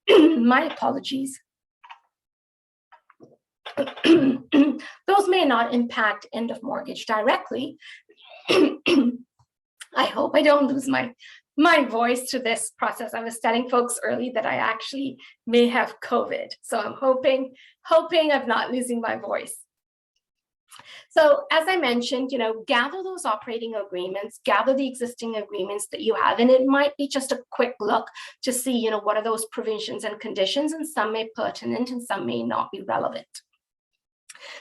my apologies, those may not impact end of mortgage directly. I hope I don't lose my voice to this process. I was telling folks early that I actually may have COVID. So I'm hoping I'm not losing my voice. So as I mentioned, gather those operating agreements, gather the existing agreements that you have, and it might be just a quick look to see, what are those provisions and conditions, and some may be pertinent and some may not be relevant.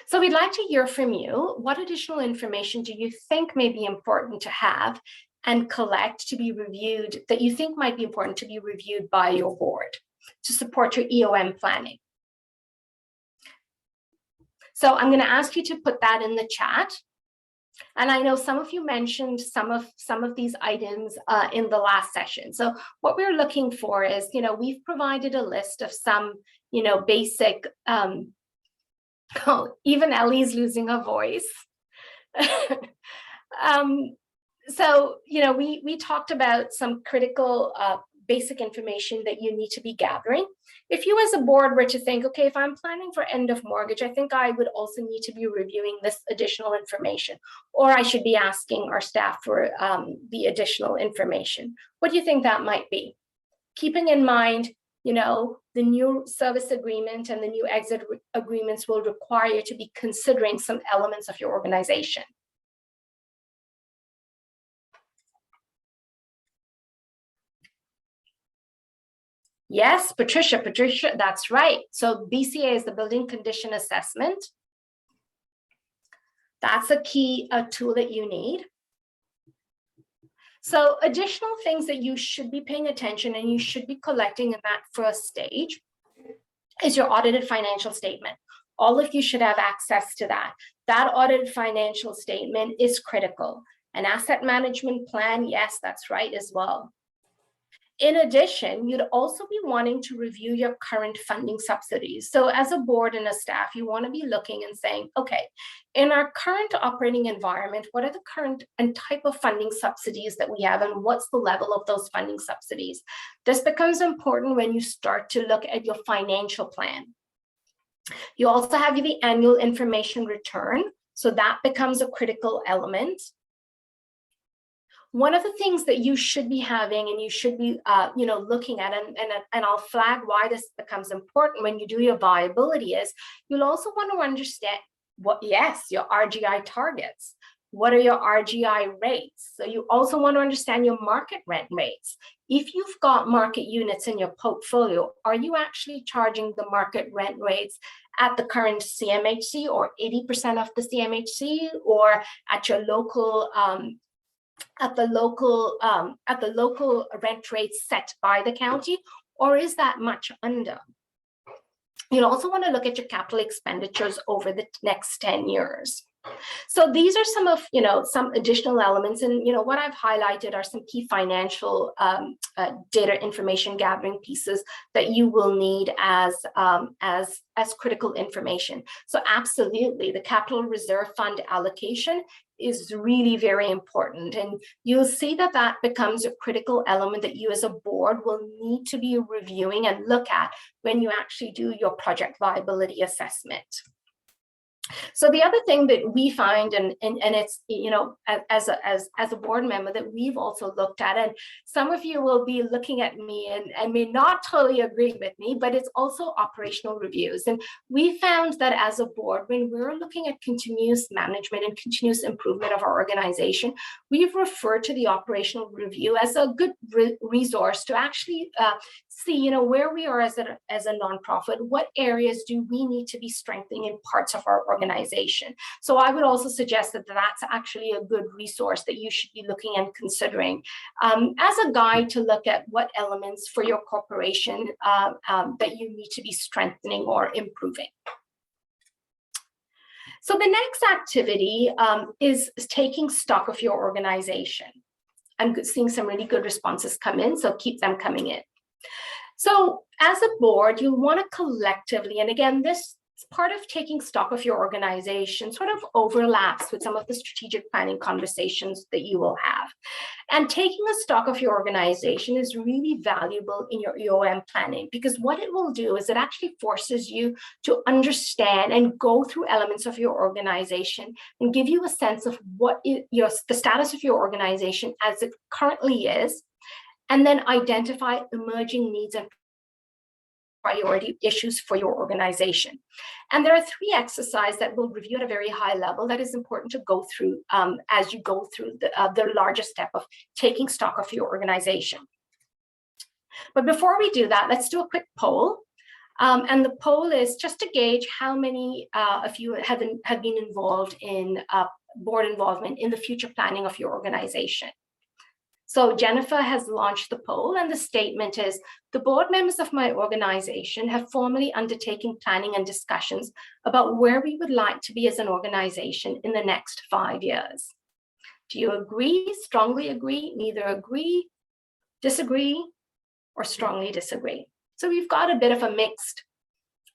So we'd like to hear from you. What additional information do you think may be important to have and collect to be reviewed, that you think might be important to be reviewed by your board to support your EOM planning? So I'm going to ask you to put that in the chat. And I know some of you mentioned some of these items in the last session. So what we're looking for is, we've provided a list of some, basic, even Ellie's losing her voice. So, we talked about some critical basic information that you need to be gathering. If you as a board were to think, okay, if I'm planning for end of mortgage, I think I would also need to be reviewing this additional information, or I should be asking our staff for the additional information. What do you think that might be? Keeping in mind, the new service agreement and the new exit agreements will require you to be considering some elements of your organization. Yes, Patricia, that's right. So BCA is the Building Condition Assessment. That's a key tool that you need. So additional things that you should be paying attention and you should be collecting in that first stage is your audited financial statement. All of you should have access to that. That audited financial statement is critical. An asset management plan, yes, that's right as well. In addition, you'd also be wanting to review your current funding subsidies. So as a board and a staff, you want to be looking and saying, okay, in our current operating environment, what are the current and type of funding subsidies that we have, and what's the level of those funding subsidies? This becomes important when you start to look at your financial plan. You also have the annual information return. So that becomes a critical element. One of the things that you should be having and you should be looking at, and I'll flag why this becomes important when you do your viability, is you'll also want to understand your RGI targets. What are your RGI rates? So you also want to understand your market rent rates. If you've got market units in your portfolio, are you actually charging the market rent rates at the current CMHC or 80% of the CMHC, or at your local at the local rent rates set by the county, or is that much under? You'll also want to look at your capital expenditures over the next 10 years. So these are some of some additional elements, and what I've highlighted are some key financial data information gathering pieces that you will need as critical information. So absolutely, the capital reserve fund allocation is really very important, and you'll see that that becomes a critical element that you as a board will need to be reviewing and look at when you actually do your project viability assessment. So the other thing that we find, and it's, as a board member, that we've also looked at, and some of you will be looking at me and may not totally agree with me, but it's also operational reviews. And we found that as a board, when we're looking at continuous management and continuous improvement of our organization, we've referred to the operational review as a good resource to actually see, where we are as a nonprofit, what areas do we need to be strengthening in parts of our organization. organization. So I would also suggest that that's actually a good resource that you should be looking and considering as a guide to look at what elements for your corporation that you need to be strengthening or improving. So the next activity is taking stock of your organization. I'm seeing some really good responses come in, so keep them coming in. So as a board, you want to collectively, and again, this part of taking stock of your organization sort of overlaps with some of the strategic planning conversations that you will have. And taking a stock of your organization is really valuable in your EOM planning, because what it will do is it actually forces you to understand and go through elements of your organization and give you a sense of what is the status of your organization as it currently is, and then identify emerging needs and priority issues for your organization. And there are 3 exercises that we'll review at a very high level that is important to go through as you go through the larger step of taking stock of your organization. But before we do that, let's do a quick poll. And the poll is just to gauge how many of you have been involved in board involvement in the future planning of your organization. So Jennifer has launched the poll, and the statement is, the board members of my organization have formally undertaken planning and discussions about where we would like to be as an organization in the next 5 years. Do you agree, strongly agree, neither agree, disagree, or strongly disagree? So we've got a bit of a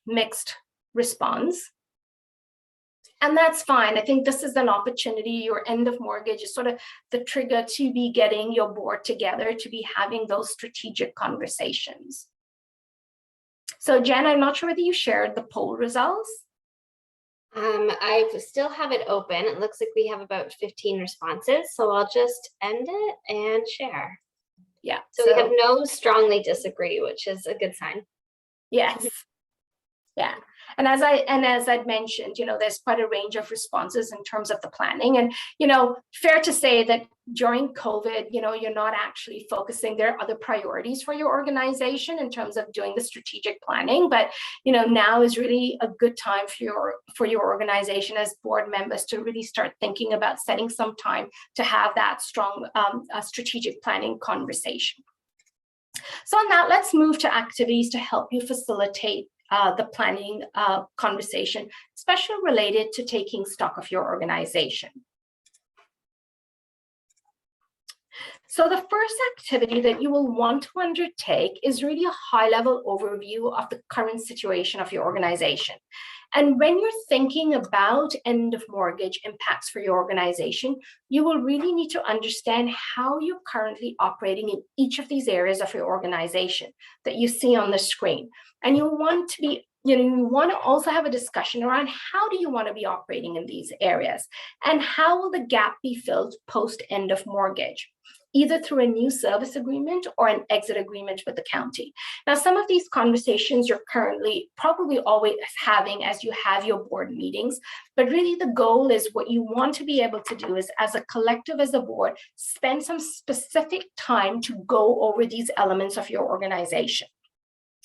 mixed response. And that's fine. I think this is an opportunity. Your end of mortgage is sort of the trigger to be getting your board together, to be having those strategic conversations. So Jen, I'm not sure whether you shared the poll results. I still have it open. It looks like we have about 15 responses. So I'll just end it and share. Yeah. So we have no strongly disagree, which is a good sign. Yes. Yeah. And as I'd mentioned, there's quite a range of responses in terms of the planning. And, fair to say that during COVID, you're not actually focusing. There are other priorities for your organization in terms of doing the strategic planning. But, now is really a good time for your organization as board members to really start thinking about setting some time to have that strong strategic planning conversation. So on that, let's move to activities to help you facilitate the planning conversation, especially related to taking stock of your organization. So the first activity that you will want to undertake is really a high-level overview of the current situation of your organization. And when you're thinking about end of mortgage impacts for your organization, you will really need to understand how you're currently operating in each of these areas of your organization that you see on the screen. And you want to be, you want to also have a discussion around how do you want to be operating in these areas, and how will the gap be filled post end of mortgage, either through a new service agreement or an exit agreement with the county. Now, some of these conversations you're currently probably always having as you have your board meetings, but really the goal is what you want to be able to do is, as a collective, as a board, spend some specific time to go over these elements of your organization.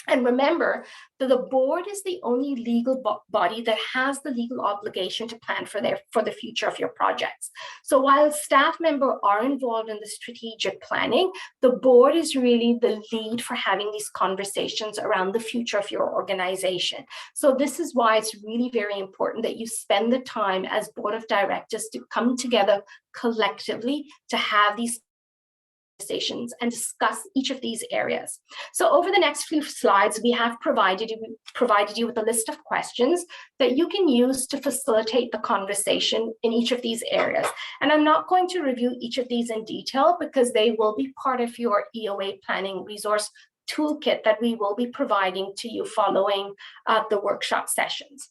And remember that the board is the only legal body that has the legal obligation to plan for the future of your projects. So while staff members are involved in the strategic planning, the board is really the lead for having these conversations around the future of your organization. So this is why it's really very important that you spend the time as board of directors to come together collectively to have these and discuss each of these areas. So over the next few slides, we have provided you with a list of questions that you can use to facilitate the conversation in each of these areas. And I'm not going to review each of these in detail because they will be part of your EOA planning resource toolkit that we will be providing to you following the workshop sessions.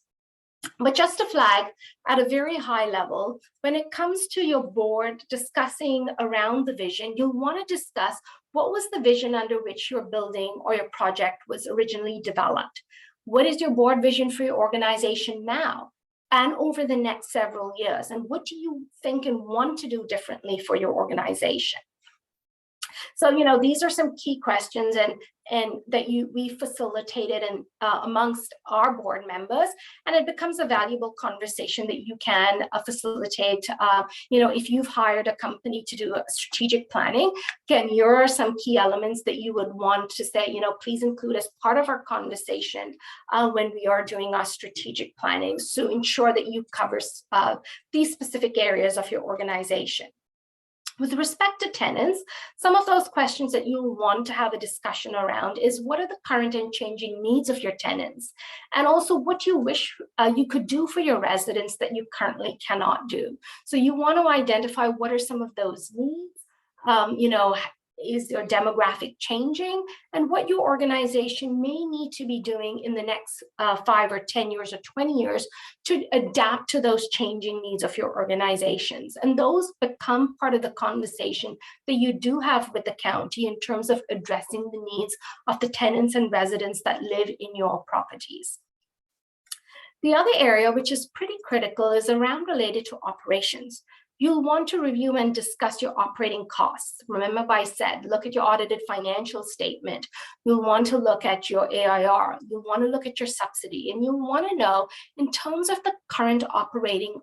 But just to flag at a very high level, when it comes to your board discussing around the vision, you'll want to discuss what was the vision under which your building or your project was originally developed. What is your board vision for your organization now and over the next several years? And what do you think and want to do differently for your organization? So, these are some key questions and that we facilitated and amongst our board members, and it becomes a valuable conversation that you can facilitate. If you've hired a company to do a strategic planning, again, here are some key elements that you would want to say, please include as part of our conversation when we are doing our strategic planning, to ensure that you cover these specific areas of your organization. With respect to tenants, some of those questions that you'll want to have a discussion around is, what are the current and changing needs of your tenants? And also, what you wish you could do for your residents that you currently cannot do. So you want to identify what are some of those needs, is your demographic changing, and what your organization may need to be doing in the next 5 or 10 years or 20 years to adapt to those changing needs of your organizations. And those become part of the conversation that you do have with the county in terms of addressing the needs of the tenants and residents that live in your properties. The other area, which is pretty critical, is around related to operations. You'll want to review and discuss your operating costs. Remember, I said, look at your audited financial statement. You'll want to look at your AIR. You'll want to look at your subsidy, and you'll want to know, in terms of the current operating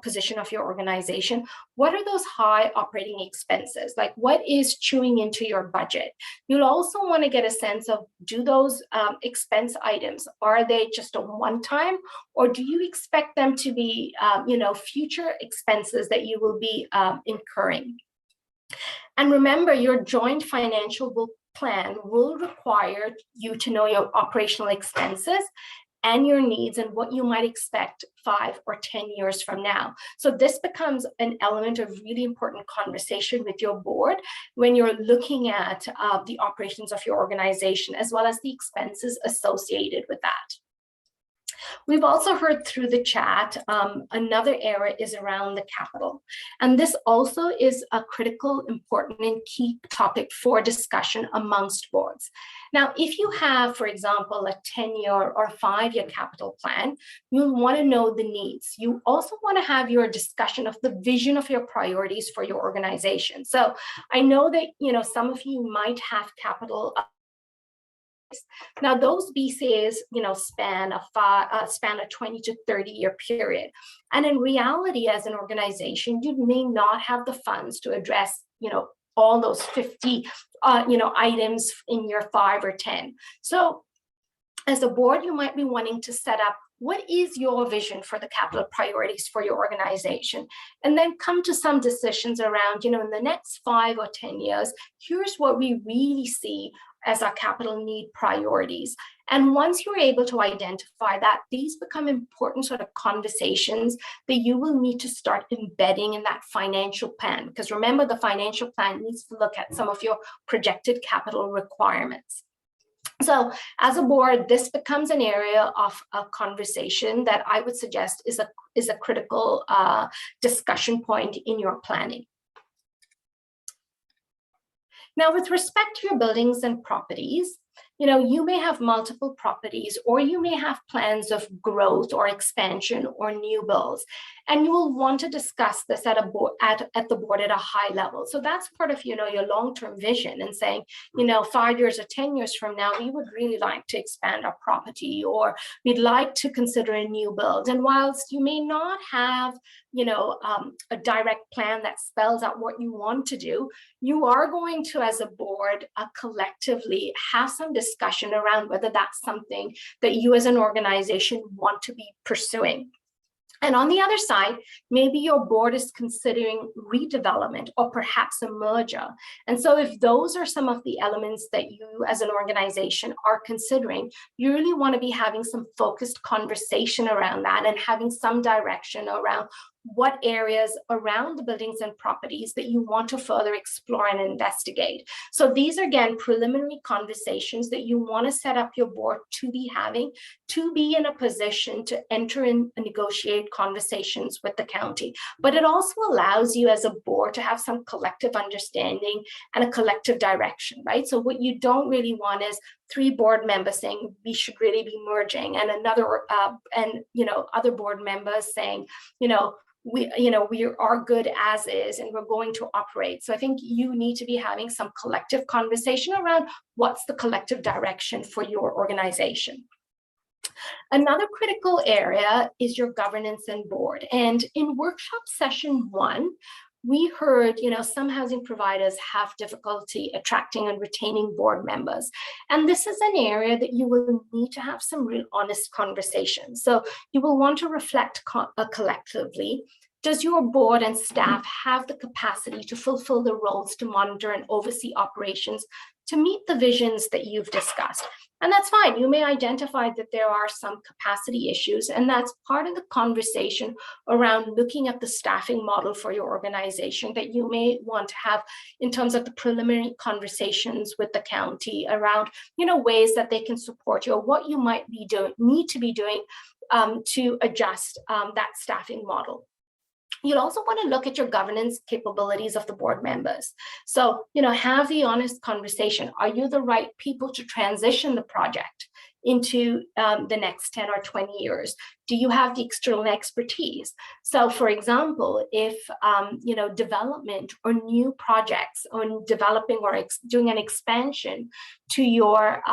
position of your organization, what are those high operating expenses? Like, what is chewing into your budget? You'll also want to get a sense of, do those expense items, are they just a one-time, or do you expect them to be, future expenses that you will be incurring? And remember, your joint financial plan will require you to know your operational expenses and your needs and what you might expect 5 or 10 years from now. So this becomes an element of really important conversation with your board when you're looking at the operations of your organization, as well as the expenses associated with that. We've also heard through the chat, another area is around the capital. And this also is a critical, important, and key topic for discussion amongst boards. Now, if you have, for example, a 10-year or 5-year capital plan, you'll want to know the needs. You also want to have your discussion of the vision of your priorities for your organization. So I know that, some of you might have capital. Now, those BCAs, span a 20 to 30 year period. And in reality, as an organization, you may not have the funds to address, all those 50, items in year 5 or 10. So as a board, you might be wanting to set up, what is your vision for the capital priorities for your organization? And then come to some decisions around, in the next 5 or 10 years, here's what we really see as our capital need priorities. And once you're able to identify that, these become important sort of conversations that you will need to start embedding in that financial plan. Because remember, the financial plan needs to look at some of your projected capital requirements. So as a board, this becomes an area of a conversation that I would suggest is a critical discussion point in your planning. Now, with respect to your buildings and properties, you may have multiple properties, or you may have plans of growth or expansion or new builds, and you will want to discuss this at the board at a high level. So that's part of your long-term vision, and saying, 5 years or 10 years from now, we would really like to expand our property, or we'd like to consider a new build. And whilst you may not have a direct plan that spells out what you want to do, you are going to, as a board, collectively have some discussion around whether that's something that you as an organization want to be pursuing. And on the other side, maybe your board is considering redevelopment or perhaps a merger. And so if those are some of the elements that you as an organization are considering, you really want to be having some focused conversation around that and having some direction around what areas around the buildings and properties that you want to further explore and investigate. So these are, again, preliminary conversations that you want to set up your board to be having, to be in a position to enter in and negotiate conversations with the county. But it also allows you as a board to have some collective understanding and a collective direction, right? So what you don't really want is 3 board members saying we should really be merging, and another other board members saying, we are good as is and we're going to operate. So I think you need to be having some collective conversation around what's the collective direction for your organization. Another critical area is your governance and board. And in workshop session 1, we heard, some housing providers have difficulty attracting and retaining board members. And this is an area that you will need to have some real honest conversations. So you will want to reflect collectively. Does your board and staff have the capacity to fulfill the roles to monitor and oversee operations to meet the visions that you've discussed? And that's fine. You may identify that there are some capacity issues, and that's part of the conversation around looking at the staffing model for your organization that you may want to have in terms of the preliminary conversations with the county around, ways that they can support you or what you might need to be doing to adjust that staffing model. You'll also want to look at your governance capabilities of the board members. So, have the honest conversation. Are you the right people to transition the project into the next 10 or 20 years? Do you have the external expertise? So, for example, if, development or new projects on developing or doing an expansion to your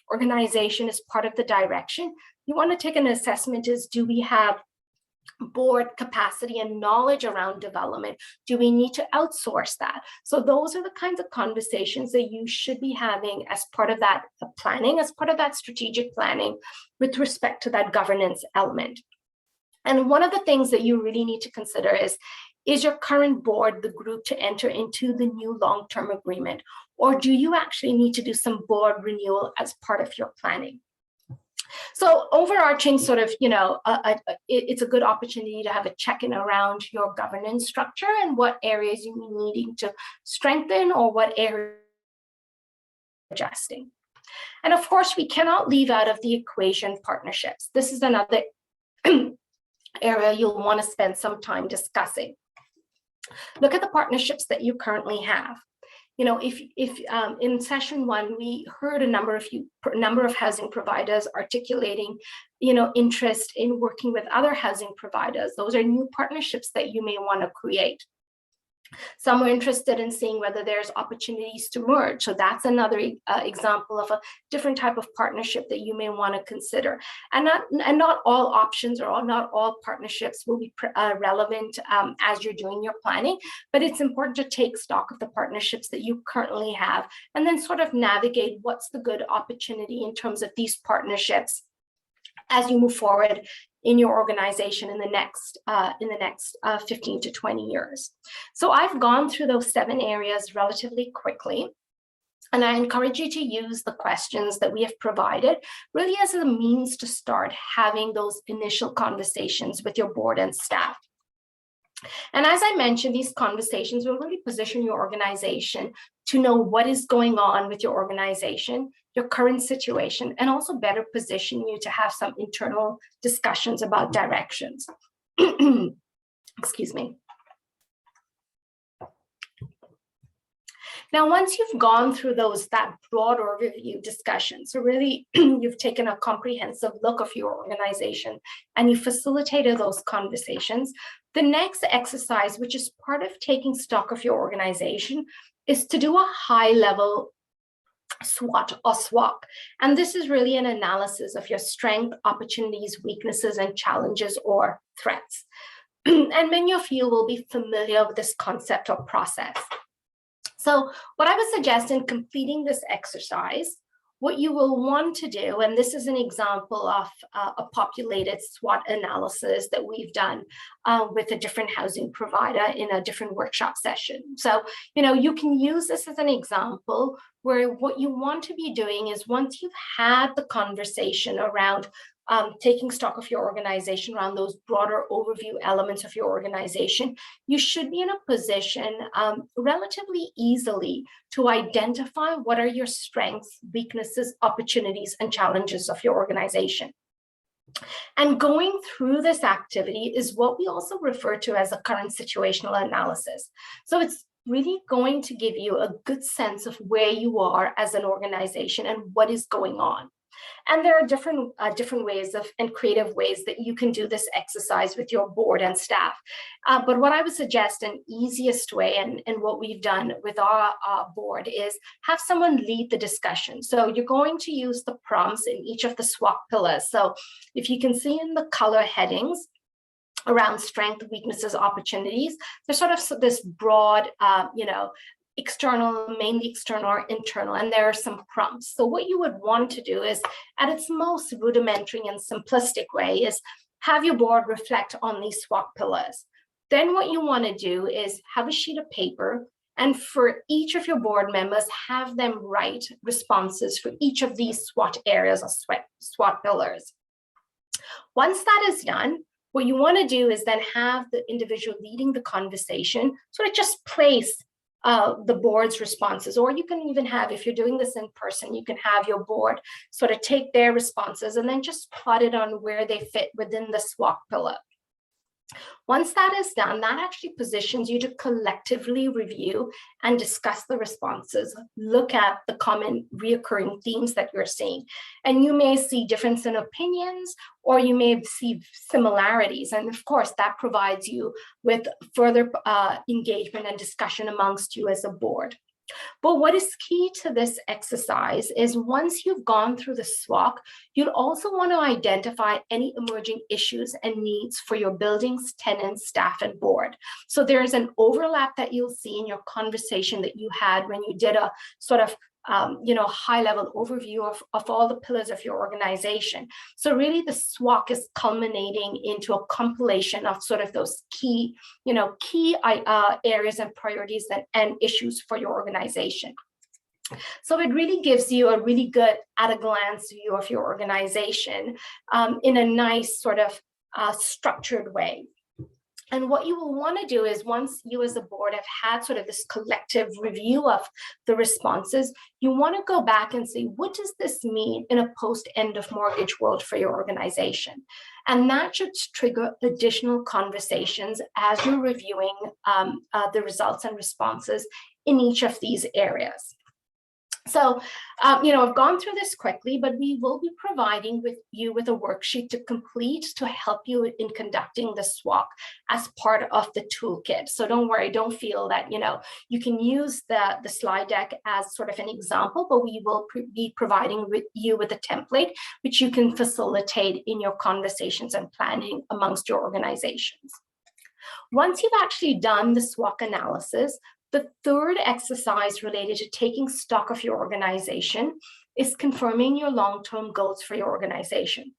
organization is part of the direction, you want to take an assessment is, do we have board capacity and knowledge around development? Do we need to outsource that? So those are the kinds of conversations that you should be having as part of that planning, as part of that strategic planning with respect to that governance element. And one of the things that you really need to consider is your current board the group to enter into the new long-term agreement? Or do you actually need to do some board renewal as part of your planning? So overarching sort of, it's a good opportunity to have a check-in around your governance structure and what areas you are needing to strengthen or what areas adjusting. And of course, we cannot leave out of the equation partnerships. This is another area you'll want to spend some time discussing. Look at the partnerships that you currently have. If in session 1, we heard a number of housing providers articulating, interest in working with other housing providers. Those are new partnerships that you may want to create. Some are interested in seeing whether there's opportunities to merge. So that's another example of a different type of partnership that you may want to consider. And not all options or not all partnerships will be relevant as you're doing your planning, but it's important to take stock of the partnerships that you currently have and then sort of navigate what's the good opportunity in terms of these partnerships as you move forward in your organization in the next 15 to 20 years. So I've gone through those 7 areas relatively quickly, and I encourage you to use the questions that we have provided really as a means to start having those initial conversations with your board and staff. And as I mentioned, these conversations will really position your organization to know what is going on with your organization, your current situation, and also better position you to have some internal discussions about directions. Excuse me. Now, once you've gone through that broad overview discussion, so really you've taken a comprehensive look of your organization and you facilitated those conversations, the next exercise, which is part of taking stock of your organization, is to do a high-level SWOT or SWOC. And this is really an analysis of your strengths, opportunities, weaknesses, and challenges or threats. And many of you will be familiar with this concept or process. So what I would suggest in completing this exercise, what you will want to do, and this is an example of a populated SWOT analysis that we've done with a different housing provider in a different workshop session. So, you can use this as an example where what you want to be doing is once you've had the conversation around taking stock of your organization around those broader overview elements of your organization, you should be in a position relatively easily to identify what are your strengths, weaknesses, opportunities, and challenges of your organization. And going through this activity is what we also refer to as a current situational analysis. So it's really going to give you a good sense of where you are as an organization and what is going on. And there are different ways and creative ways that you can do this exercise with your board and staff. But what I would suggest, an easiest way, and what we've done with our board, is have someone lead the discussion. So you're going to use the prompts in each of the SWOT pillars. So if you can see in the color headings around strength, weaknesses, opportunities, there's sort of this broad, external, mainly external or internal, and there are some prompts. So what you would want to do is, at its most rudimentary and simplistic way, is have your board reflect on these SWOT pillars. Then what you want to do is have a sheet of paper, and for each of your board members, have them write responses for each of these SWOT areas or SWOT pillars. Once that is done, what you want to do is then have the individual leading the conversation sort of just place the board's responses, or you can even have, if you're doing this in person, you can have your board sort of take their responses and then just plot it on where they fit within the SWOT pillar. Once that is done, that actually positions you to collectively review and discuss the responses, look at the common reoccurring themes that you're seeing. And you may see difference in opinions, or you may see similarities. And of course, that provides you with further engagement and discussion amongst you as a board. But what is key to this exercise is, once you've gone through the SWOT, you'll also want to identify any emerging issues and needs for your buildings, tenants, staff, and board. So there is an overlap that you'll see in your conversation that you had when you did a sort of high-level overview of all the pillars of your organization. So really the SWOT is culminating into a compilation of sort of those key areas and priorities and issues for your organization. So it really gives you a really good at-a-glance view of your organization in a nice sort of structured way. And what you will want to do is, once you as a board have had sort of this collective review of the responses, you want to go back and say, what does this mean in a post-end of mortgage world for your organization? And that should trigger additional conversations as you're reviewing the results and responses in each of these areas. So, I've gone through this quickly, but we will be providing you with a worksheet to complete to help you in conducting the SWOT as part of the toolkit. So don't worry, don't feel that, you can use the slide deck as sort of an example, but we will be providing you with a template, which you can facilitate in your conversations and planning amongst your organizations. Once you've actually done the SWOT analysis, the third exercise related to taking stock of your organization is confirming your long-term goals for your organization.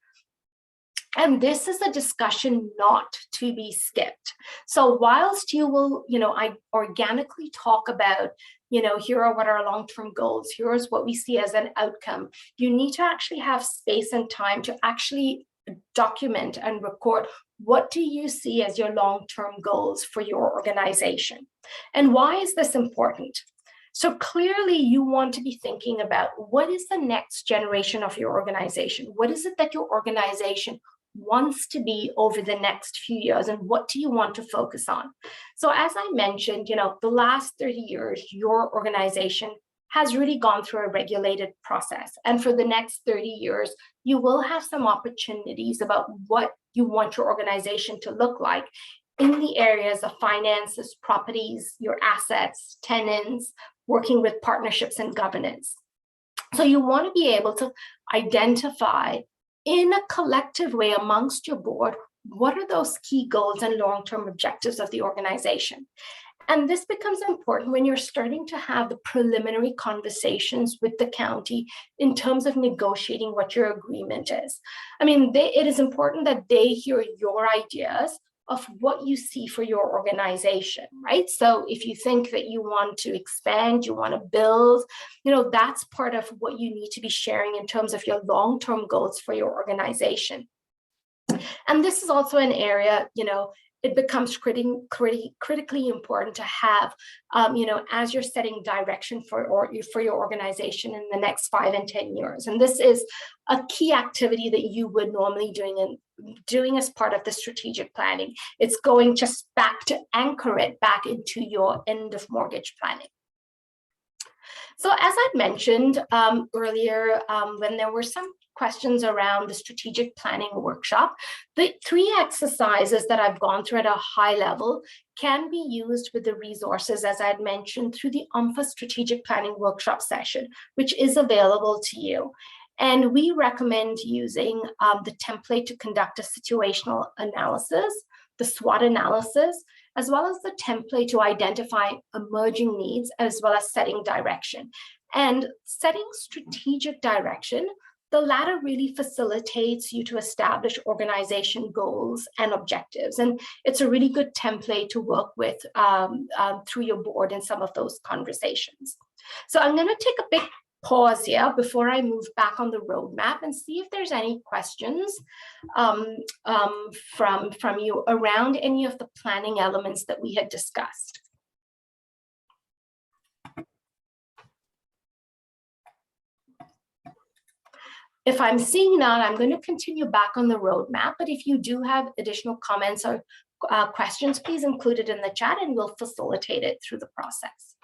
And this is a discussion not to be skipped. So whilst you will, I organically talk about, here are what our long-term goals, here's what we see as an outcome, you need to actually have space and time to actually document and record, what do you see as your long-term goals for your organization? And why is this important? So clearly you want to be thinking about, what is the next generation of your organization? What is it that your organization wants to be over the next few years, and what do you want to focus on? So as I mentioned, the last 30 years, your organization has really gone through a regulated process. And for the next 30 years, you will have some opportunities about what you want your organization to look like in the areas of finances, properties, your assets, tenants, working with partnerships and governance. So you want to be able to identify in a collective way amongst your board, what are those key goals and long-term objectives of the organization? And this becomes important when you're starting to have the preliminary conversations with the county in terms of negotiating what your agreement is. I mean, it is important that they hear your ideas of what you see for your organization, right? So if you think that you want to expand, you want to build, that's part of what you need to be sharing in terms of your long-term goals for your organization. And this is also an area, it becomes critically important to have, as you're setting direction for your organization in the next 5 and 10 years. And this is a key activity that you would normally doing as part of the strategic planning. It's going just back to anchor it back into your end of mortgage planning. So as I mentioned earlier, when there were some questions around the strategic planning workshop, the 3 exercises that I've gone through at a high level can be used with the resources, as I had mentioned, through the OMFA strategic planning workshop session, which is available to you. And we recommend using the template to conduct a situational analysis, the SWOT analysis, as well as the template to identify emerging needs, as well as setting direction. And setting strategic direction, the latter really facilitates you to establish organization goals and objectives. And it's a really good template to work with through your board in some of those conversations. So I'm going to take a big pause here before I move back on the roadmap and see if there's any questions from you around any of the planning elements that we had discussed. If I'm seeing none, I'm going to continue back on the roadmap, but if you do have additional comments or questions, please include it in the chat and we'll facilitate it through the process.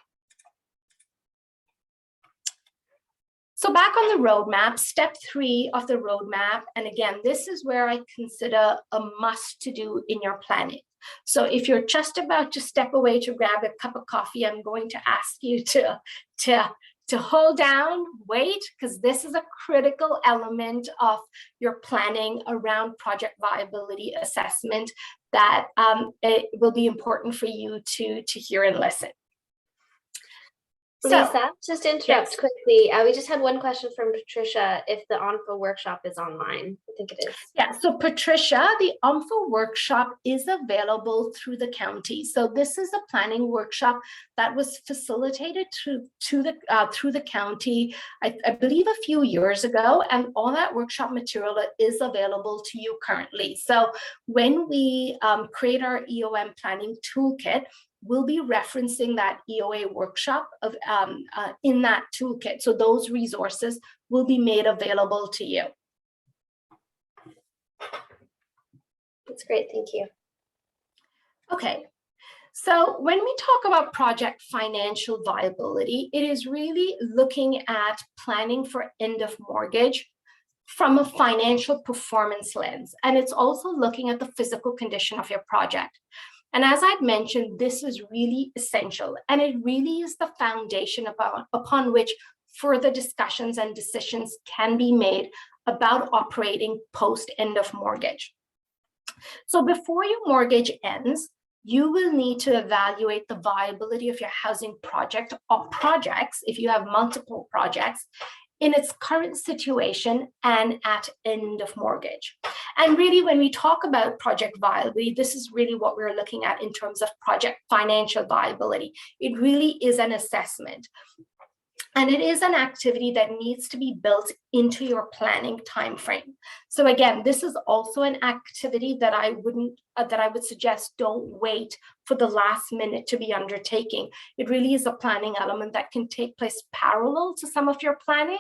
So back on the roadmap, step 3 of the roadmap, and again, this is where I consider a must to do in your planning. So if you're just about to step away to grab a cup of coffee, I'm going to ask you to hold down, wait, because this is a critical element of your planning around project viability assessment that it will be important for you to hear and listen. Lisa, just to interrupt quickly, we just had one question from Patricia if the OMFA workshop is online. I think it is. Yeah, so Patricia, the OMFA workshop is available through the county. So this is a planning workshop that was facilitated through the county, I believe a few years ago, and all that workshop material is available to you currently. So when we create our EOM planning toolkit, we'll be referencing that EOA workshop in that toolkit. So those resources will be made available to you. That's great, thank you. Okay, so when we talk about project financial viability, it is really looking at planning for end of mortgage from a financial performance lens. And it's also looking at the physical condition of your project. And as I'd mentioned, this is really essential, and it really is the foundation upon which further discussions and decisions can be made about operating post end of mortgage. So before your mortgage ends, you will need to evaluate the viability of your housing project or projects, if you have multiple projects, in its current situation and at end of mortgage. And really, when we talk about project viability, this is really what we're looking at in terms of project financial viability. It really is an assessment. And it is an activity that needs to be built into your planning timeframe. So again, this is also an activity that I would suggest don't wait for the last minute to be undertaking. It really is a planning element that can take place parallel to some of your planning,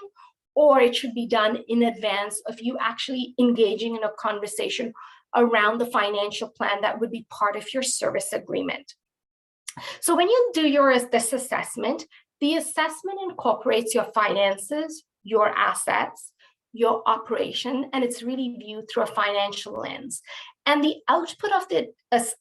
or it should be done in advance of you actually engaging in a conversation around the financial plan that would be part of your service agreement. So when you do this assessment, the assessment incorporates your finances, your assets, your operation, and it's really viewed through a financial lens. And the output of the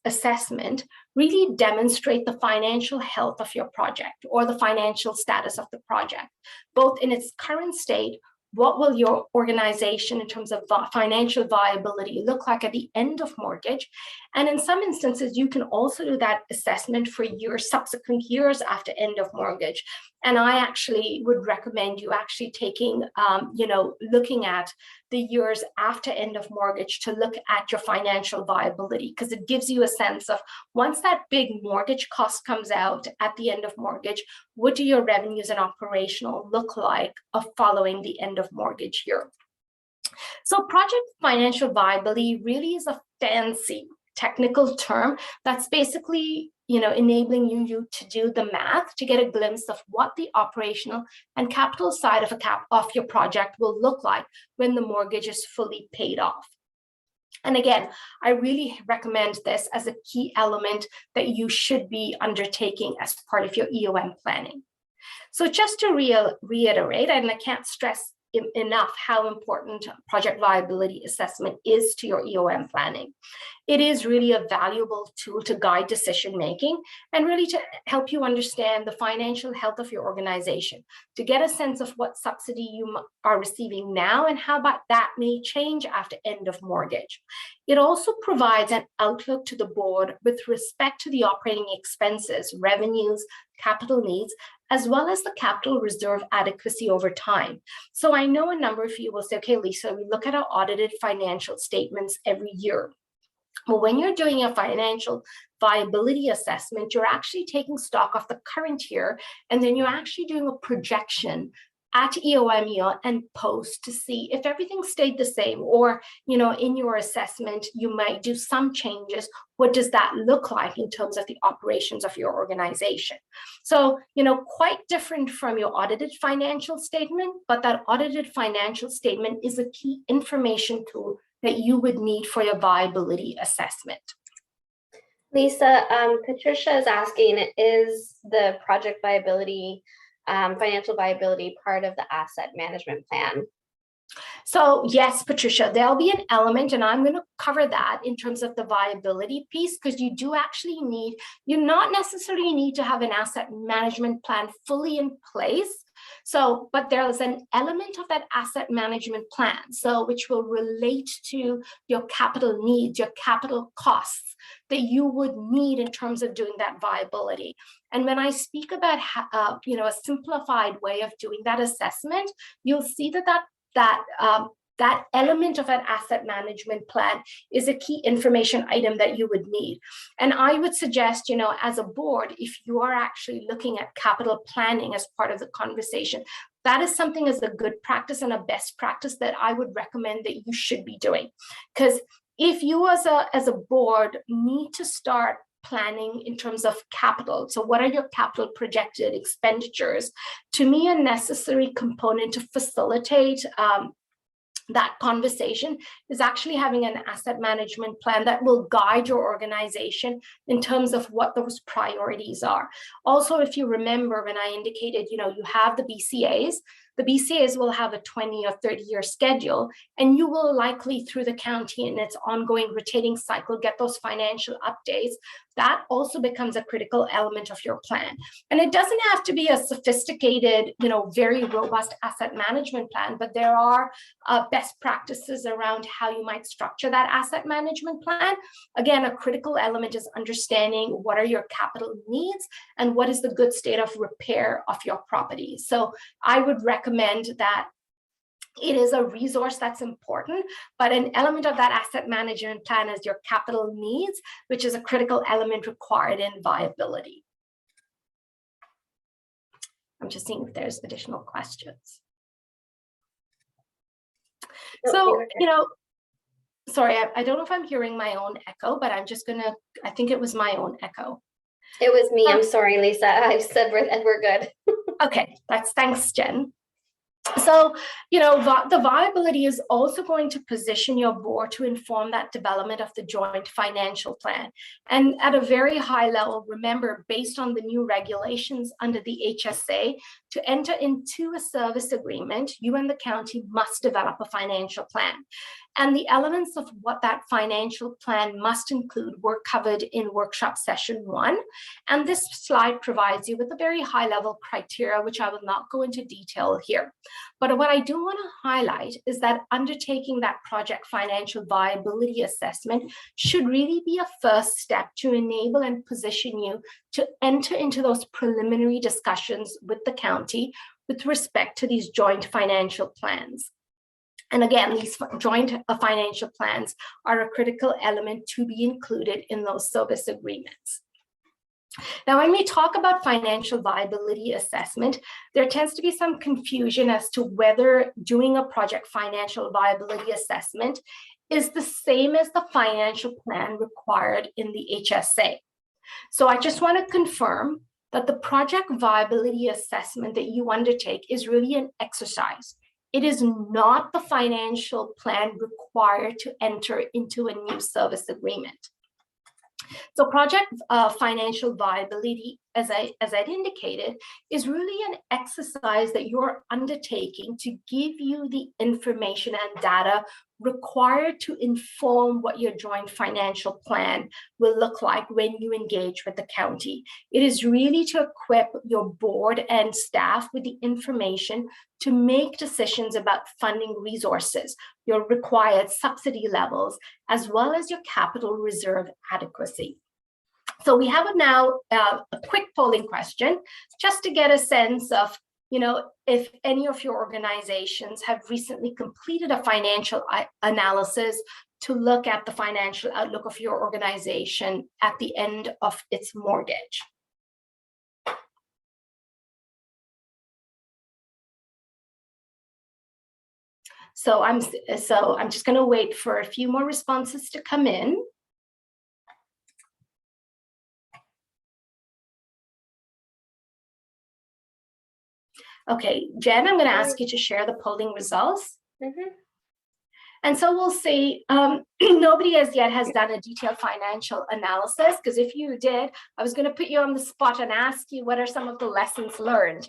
assessment really demonstrate the financial health of your project or the financial status of the project, both in its current state. What will your organization in terms of financial viability look like at the end of mortgage? And in some instances, you can also do that assessment for your subsequent years after end of mortgage. And I actually would recommend you actually taking, looking at the years after end of mortgage to look at your financial viability, because it gives you a sense of once that big mortgage cost comes out at the end of mortgage, what do your revenues and operational look like following the end of mortgage year? So project financial viability really is a fancy technical term that's basically, enabling you to do the math to get a glimpse of what the operational and capital side of your project will look like when the mortgage is fully paid off. And again, I really recommend this as a key element that you should be undertaking as part of your EOM planning. So just to reiterate, and I can't stress enough how important project viability assessment is to your EOM planning. It is really a valuable tool to guide decision making and really to help you understand the financial health of your organization, to get a sense of what subsidy you are receiving now and how about that may change after end of mortgage. It also provides an outlook to the board with respect to the operating expenses, revenues, capital needs, as well as the capital reserve adequacy over time. So I know a number of you will say, okay, Lisa, we look at our audited financial statements every year. Well, when you're doing a financial viability assessment, you're actually taking stock of the current year, and then you're actually doing a projection at EOM year and post to see if everything stayed the same, or in your assessment you might do some changes. What does that look like in terms of the operations of your organization? So quite different from your audited financial statement, but that audited financial statement is a key information tool that you would need for your viability assessment. Lisa, Patricia is asking, is the project viability financial viability part of the asset management plan? So yes, Patricia, there'll be an element, and I'm going to cover that in terms of the viability piece, because you do actually you not necessarily need to have an asset management plan fully in place. So, but there's an element of that asset management plan, so which will relate to your capital needs, your capital costs that you would need in terms of doing that viability. And when I speak about a simplified way of doing that assessment, you'll see that element of an asset management plan is a key information item that you would need. And I would suggest, as a board, if you are actually looking at capital planning as part of the conversation, that is something as a good practice and a best practice that I would recommend that you should be doing. Because if you as a board need to start planning in terms of capital, so what are your capital projected expenditures, to me a necessary component to facilitate that conversation is actually having an asset management plan that will guide your organization in terms of what those priorities are. Also, if you remember when I indicated, you have the BCAs will have a 20 or 30-year schedule, and you will likely through the county and its ongoing rotating cycle get those financial updates. That also becomes a critical element of your plan. And it doesn't have to be a sophisticated, very robust asset management plan, but there are best practices around how you might structure that asset management plan. Again, a critical element is understanding what are your capital needs and what is the good state of repair of your property. So I would recommend that it is a resource that's important, but an element of that asset management plan is your capital needs, which is a critical element required in viability. I'm just seeing if there's additional questions. So, sorry, I don't know if I'm hearing my own echo, but I'm just I think it was my own echo. It was me. I'm sorry, Lisa. I said we're good. Okay, thanks, Jen. So, the viability is also going to position your board to inform that development of the joint financial plan. And at a very high level, remember, based on the new regulations under the HSA, to enter into a service agreement, you and the county must develop a financial plan. And the elements of what that financial plan must include were covered in workshop session 1. And this slide provides you with a very high level criteria, which I will not go into detail here. But what I do want to highlight is that undertaking that project financial viability assessment should really be a first step to enable and position you to enter into those preliminary discussions with the county with respect to these joint financial plans. And again, these joint financial plans are a critical element to be included in those service agreements. Now, when we talk about financial viability assessment, there tends to be some confusion as to whether doing a project financial viability assessment is the same as the financial plan required in the HSA. So I just want to confirm that the project viability assessment that you undertake is really an exercise. It is not the financial plan required to enter into a new service agreement. So project financial viability, as I'd indicated, is really an exercise that you're undertaking to give you the information and data required to inform what your joint financial plan will look like when you engage with the county. It is really to equip your board and staff with the information to make decisions about funding resources, your required subsidy levels, as well as your capital reserve adequacy. So we have now a quick polling question just to get a sense of, if any of your organizations have recently completed a financial analysis to look at the financial outlook of your organization at the end of its mortgage. So I'm just going to wait for a few more responses to come in. Okay, Jen, I'm going to ask you to share the polling results. Mm-hmm. And so we'll see, nobody as yet has done a detailed financial analysis, because if you did, I was going to put you on the spot and ask you what are some of the lessons learned.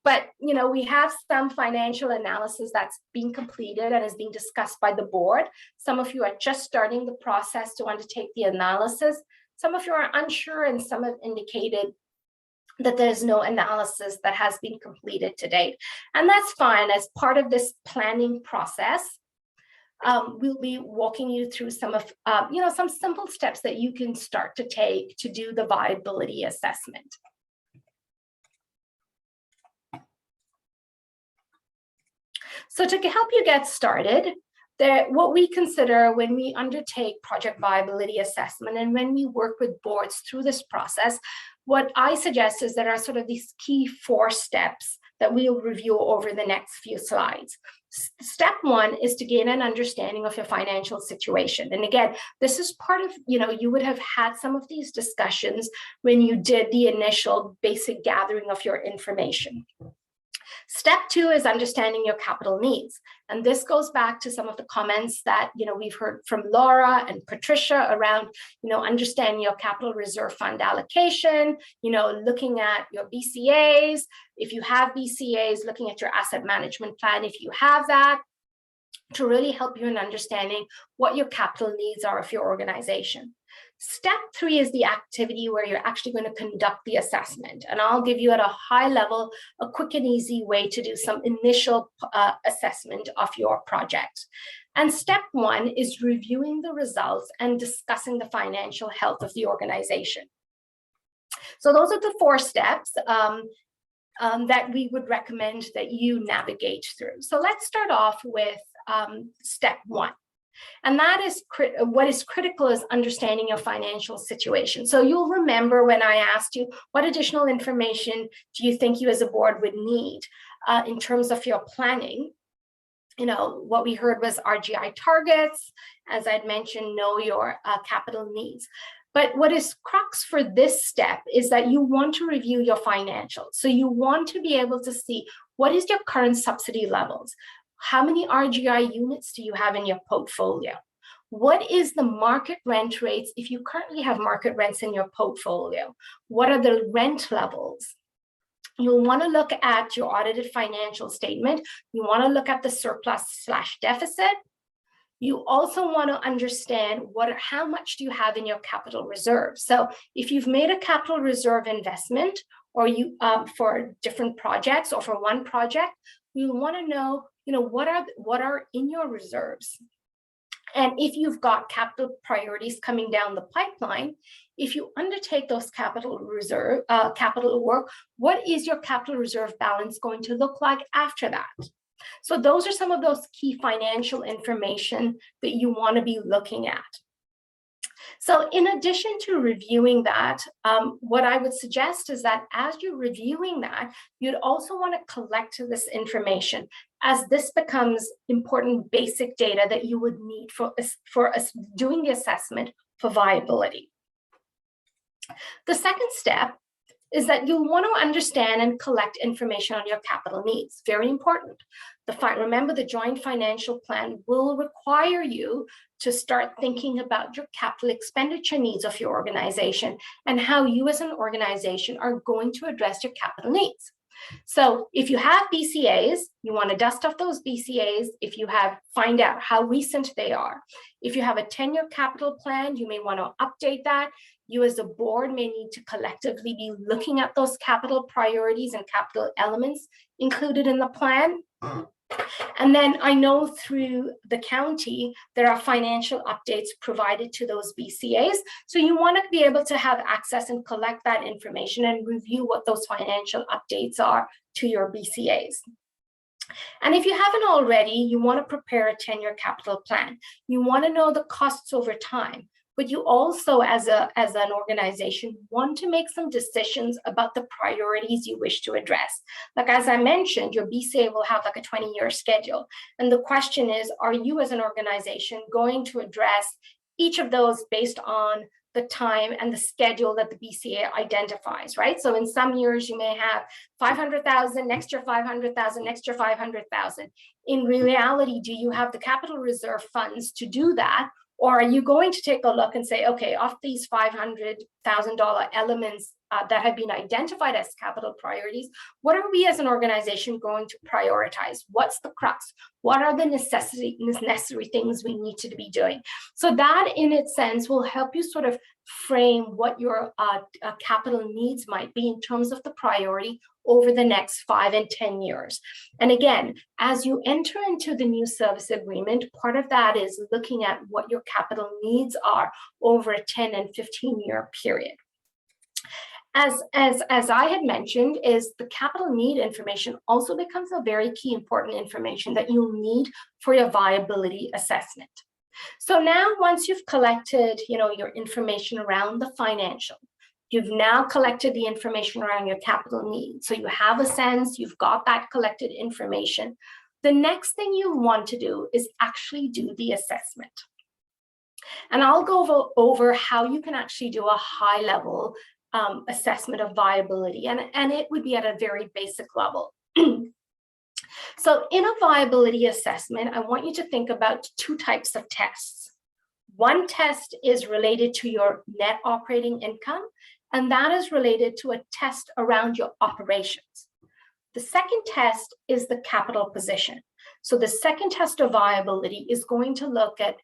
But, we have some financial analysis that's being completed and is being discussed by the board. Some of you are just starting the process to undertake the analysis. Some of you are unsure, and some have indicated that there's no analysis that has been completed to date. And that's fine. As part of this planning process, we'll be walking you through some of, some simple steps that you can start to take to do the viability assessment. So to help you get started, what we consider when we undertake project viability assessment and when we work with boards through this process, what I suggest is there are sort of these key 4 steps that we'll review over the next few slides. Step 1 is to gain an understanding of your financial situation. And again, this is part of, you would have had some of these discussions when you did the initial basic gathering of your information. Step 2 is understanding your capital needs. And this goes back to some of the comments that, we've heard from Laura and Patricia around, understanding your capital reserve fund allocation, looking at your BCAs. If you have BCAs, looking at your asset management plan, if you have that, to really help you in understanding what your capital needs are of your organization. Step 3 is the activity where you're actually going to conduct the assessment. And I'll give you at a high level, a quick and easy way to do some initial assessment of your project. And step 1 is reviewing the results and discussing the financial health of the organization. So those are the 4 steps that we would recommend that you navigate through. So let's start off with step 1. And that is what is critical is understanding your financial situation. So you'll remember when I asked you, what additional information do you think you as a board would need in terms of your planning? What we heard was RGI targets. As I'd mentioned, know your capital needs. But what is crux for this step is that you want to review your financials. So you want to be able to see what is your current subsidy levels. How many RGI units do you have in your portfolio? What is the market rent rates if you currently have market rents in your portfolio? What are the rent levels? You'll want to look at your audited financial statement. You want to look at the surplus/deficit. You also want to understand how much do you have in your capital reserve. So if you've made a capital reserve investment or you for different projects or for one project, you want to know what are in your reserves. And if you've got capital priorities coming down the pipeline, if you undertake those capital work, what is your capital reserve balance going to look like after that? So those are some of those key financial information that you want to be looking at. So in addition to reviewing that, what I would suggest is that as you're reviewing that, you'd also want to collect this information, as this becomes important basic data that you would need for us doing the assessment for viability. The second step is that you'll want to understand and collect information on your capital needs. Very important. Remember, the joint financial plan will require you to start thinking about your capital expenditure needs of your organization and how you as an organization are going to address your capital needs. So if you have BCAs, you want to dust off those BCAs. If you have, find out how recent they are. If you have a 10-year capital plan, you may want to update that. You as a board may need to collectively be looking at those capital priorities and capital elements included in the plan. And then I know through the county, there are financial updates provided to those BCAs. So you want to be able to have access and collect that information and review what those financial updates are to your BCAs. And if you haven't already, you want to prepare a 10-year capital plan. You want to know the costs over time. But you also, as an organization, want to make some decisions about the priorities you wish to address. Like, as I mentioned, your BCA will have like a 20-year schedule. And the question is, are you as an organization going to address each of those based on the time and the schedule that the BCA identifies, right? So in some years, you may have 500,000, next year 500,000, next year 500,000. In reality, do you have the capital reserve funds to do that? Or are you going to take a look and say, okay, of these $500,000 elements that have been identified as capital priorities, what are we as an organization going to prioritize? What's the crux? What are the necessary things we need to be doing? So that in its sense will help you sort of frame what your capital needs might be in terms of the priority over the next 5 and 10 years. And again, as you enter into the new service agreement, part of that is looking at what your capital needs are over a 10 and 15-year period. As I had mentioned, is the capital need information also becomes a very key important information that you'll need for your viability assessment. So now once you've collected, your information around the financial, you've now collected the information around your capital needs. So you have a sense, you've got that collected information. The next thing you want to do is actually do the assessment. And I'll go over how you can actually do a high level assessment of viability, and it would be at a very basic level. So in a viability assessment, I want you to think about 2 types of tests. One test is related to your net operating income, and that is related to a test around your operations. The second test is the capital position. So the second test of viability is going to look at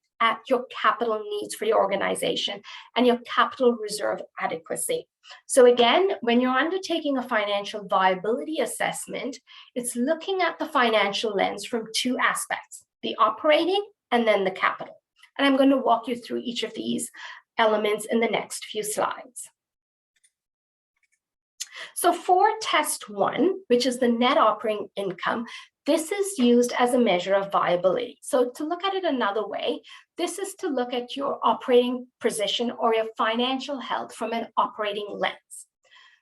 your capital needs for your organization and your capital reserve adequacy. So again, when you're undertaking a financial viability assessment, it's looking at the financial lens from 2 aspects, the operating and then the capital. And I'm going to walk you through each of these elements in the next few slides. So for test 1, which is the net operating income, this is used as a measure of viability. So to look at it another way, this is to look at your operating position or your financial health from an operating lens.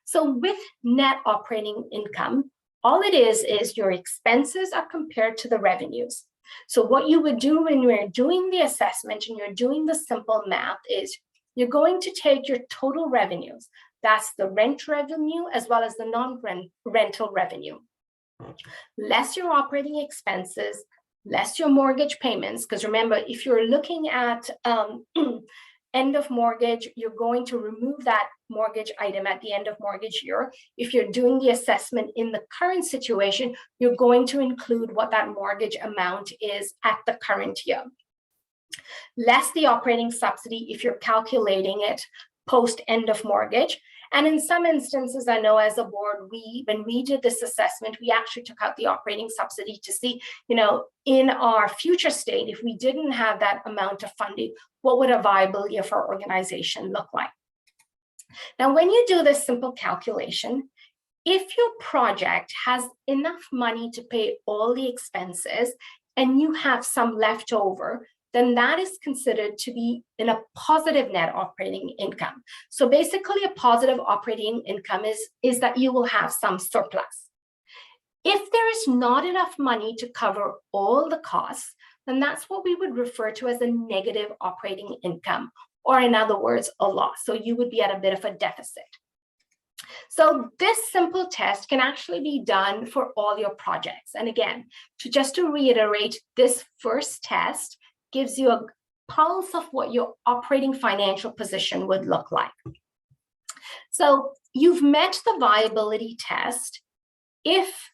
So with net operating income, all it is your expenses are compared to the revenues. So what you would do when you're doing the assessment and you're doing the simple math is you're going to take your total revenues. That's the rent revenue as well as the non-rental revenue. Less your operating expenses, less your mortgage payments, because remember, if you're looking at end of mortgage, you're going to remove that mortgage item at the end of mortgage year. If you're doing the assessment in the current situation, you're going to include what that mortgage amount is at the current year. Less the operating subsidy if you're calculating it post end of mortgage. And in some instances, I know as a board, when we did this assessment, we actually took out the operating subsidy to see, in our future state, if we didn't have that amount of funding, what would a viability of our organization look like? Now, when you do this simple calculation, if your project has enough money to pay all the expenses and you have some left over, then that is considered to be in a positive net operating income. So basically a positive operating income is that you will have some surplus. If there is not enough money to cover all the costs, then that's what we would refer to as a negative operating income, or in other words, a loss. So you would be at a bit of a deficit. So this simple test can actually be done for all your projects. And again, just to reiterate, this first test gives you a pulse of what your operating financial position would look like. So you've met the viability test if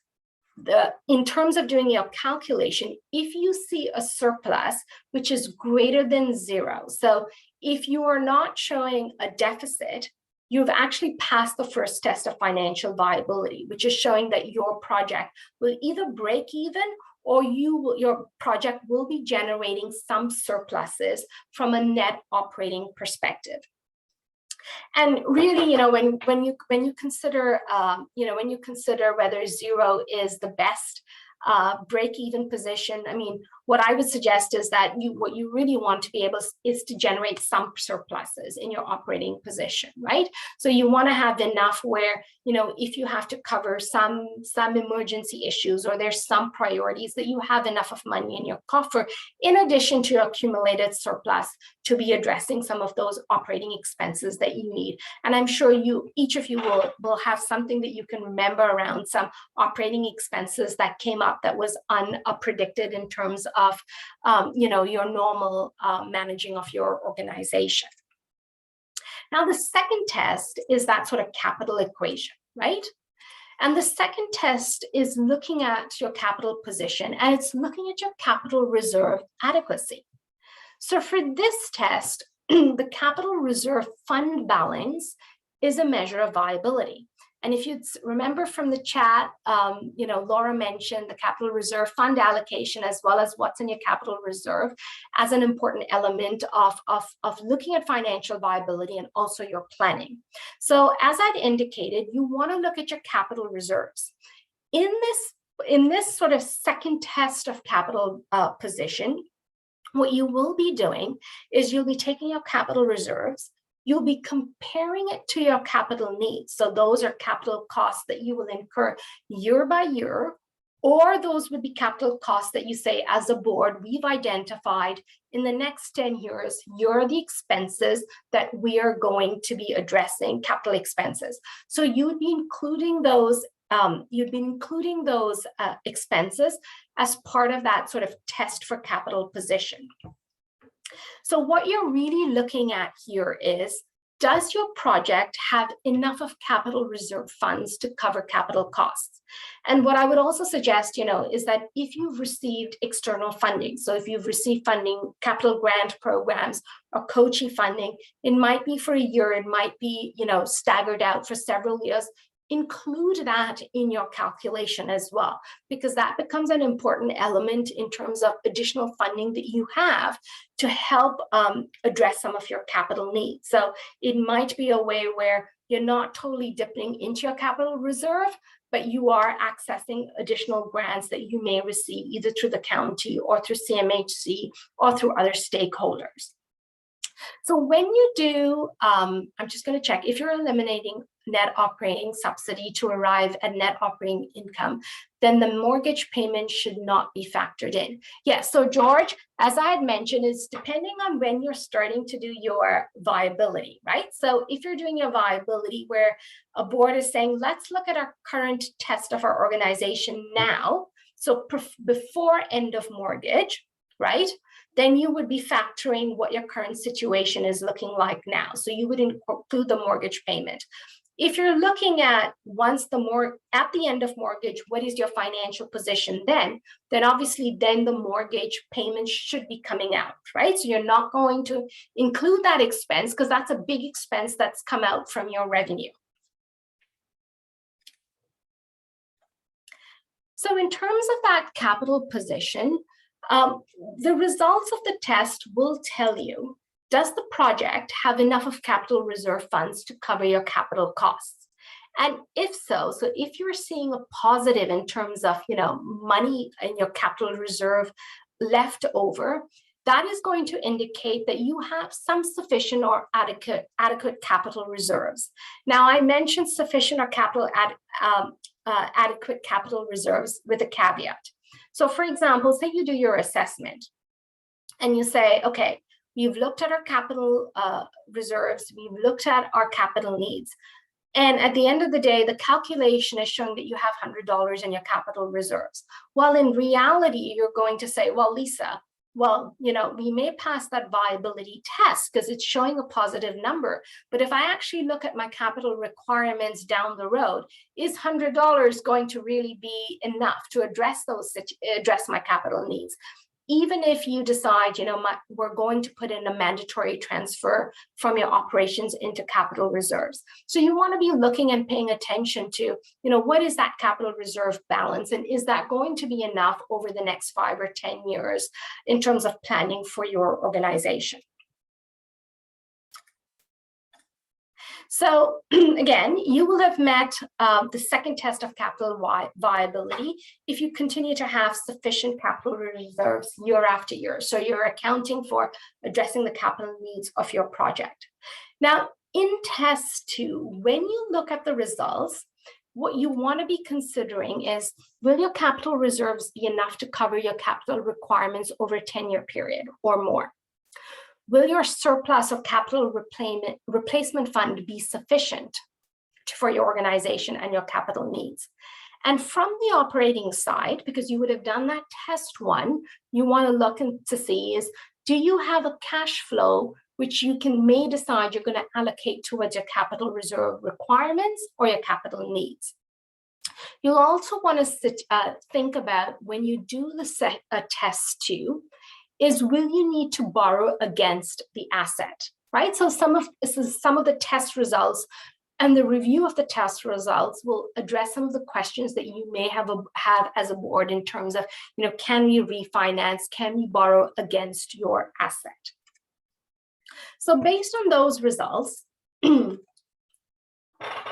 in terms of doing your calculation, if you see a surplus which is greater than 0. So if you are not showing a deficit, you've actually passed the first test of financial viability, which is showing that your project will either break even or your project will be generating some surpluses from a net operating perspective. And really, when you consider, when you consider whether 0 is the best break-even position, I mean, what I would suggest is that what you really want to be able is to generate some surpluses in your operating position, right? So you want to have enough where, if you have to cover some emergency issues or there's some priorities, that you have enough of money in your coffer, in addition to your accumulated surplus, to be addressing some of those operating expenses that you need. And I'm sure each of you will have something that you can remember around some operating expenses that came up that was unpredicted in terms of your normal managing of your organization. Now, the second test is that sort of capital equation, right? And the second test is looking at your capital position, and it's looking at your capital reserve adequacy. So for this test, the capital reserve fund balance is a measure of viability. And if you remember from the chat, Laura mentioned the capital reserve fund allocation as well as what's in your capital reserve as an important element of looking at financial viability and also your planning. So as I'd indicated, you want to look at your capital reserves. In this sort of second test of capital position, what you will be doing is you'll be taking your capital reserves, you'll be comparing it to your capital needs. So those are capital costs that you will incur year by year, or those would be capital costs that you say, as a board, we've identified in the next 10 years, here are the expenses that we are going to be addressing, capital expenses. So you would be including those expenses as part of that sort of test for capital position. So what you're really looking at here is, does your project have enough of capital reserve funds to cover capital costs? And what I would also suggest, is that if you've received external funding, so if you've received funding, capital grant programs or coaching funding, it might be for a year, it might be, staggered out for several years. Include that in your calculation as well, because that becomes an important element in terms of additional funding that you have to help address some of your capital needs. So it might be a way where you're not totally dipping into your capital reserve, but you are accessing additional grants that you may receive either through the county or through CMHC or through other stakeholders. So when you do, I'm just going to check, if you're eliminating net operating subsidy to arrive at net operating income, then the mortgage payment should not be factored in. Yes, so George, as I had mentioned, is depending on when you're starting to do your viability, right? So if you're doing your viability where a board is saying, let's look at our current test of our organization now, so before end of mortgage, right? Then you would be factoring what your current situation is looking like now. So you would include the mortgage payment. If you're looking at at the end of mortgage, what is your financial position then obviously then the mortgage payment should be coming out, right? So you're not going to include that expense because that's a big expense that's come out from your revenue. So in terms of that capital position, the results of the test will tell you, does the project have enough of capital reserve funds to cover your capital costs? And if so if you're seeing a positive in terms of, money in your capital reserve left over, that is going to indicate that you have some sufficient or adequate capital reserves. Now, I mentioned sufficient or adequate capital reserves with a caveat. So for example, say you do your assessment and you say, okay, we've looked at our capital reserves, we've looked at our capital needs. And at the end of the day, the calculation is showing that you have $100 in your capital reserves. Well, in reality, you're going to say, well, Lisa, well, we may pass that viability test because it's showing a positive number. But if I actually look at my capital requirements down the road, is $100 going to really be enough to address my capital needs? Even if you decide, we're going to put in a mandatory transfer from your operations into capital reserves. So you want to be looking and paying attention to, what is that capital reserve balance? And is that going to be enough over the next 5 or 10 years in terms of planning for your organization? So again, you will have met the second test of capital viability if you continue to have sufficient capital reserves year after year. So you're accounting for addressing the capital needs of your project. Now, in test 2, when you look at the results, what you want to be considering is, will your capital reserves be enough to cover your capital requirements over a 10-year period or more? Will your surplus of capital replacement fund be sufficient for your organization and your capital needs? And from the operating side, because you would have done that test 1, you want to look to see is, do you have a cash flow which you may decide you're going to allocate towards your capital reserve requirements or your capital needs? You'll also want to think about, when you do the test 2, is, will you need to borrow against the asset, right? So some of the test results and the review of the test results will address some of the questions that you may have as a board in terms of, can we refinance? Can we borrow against your asset? So based on those results, you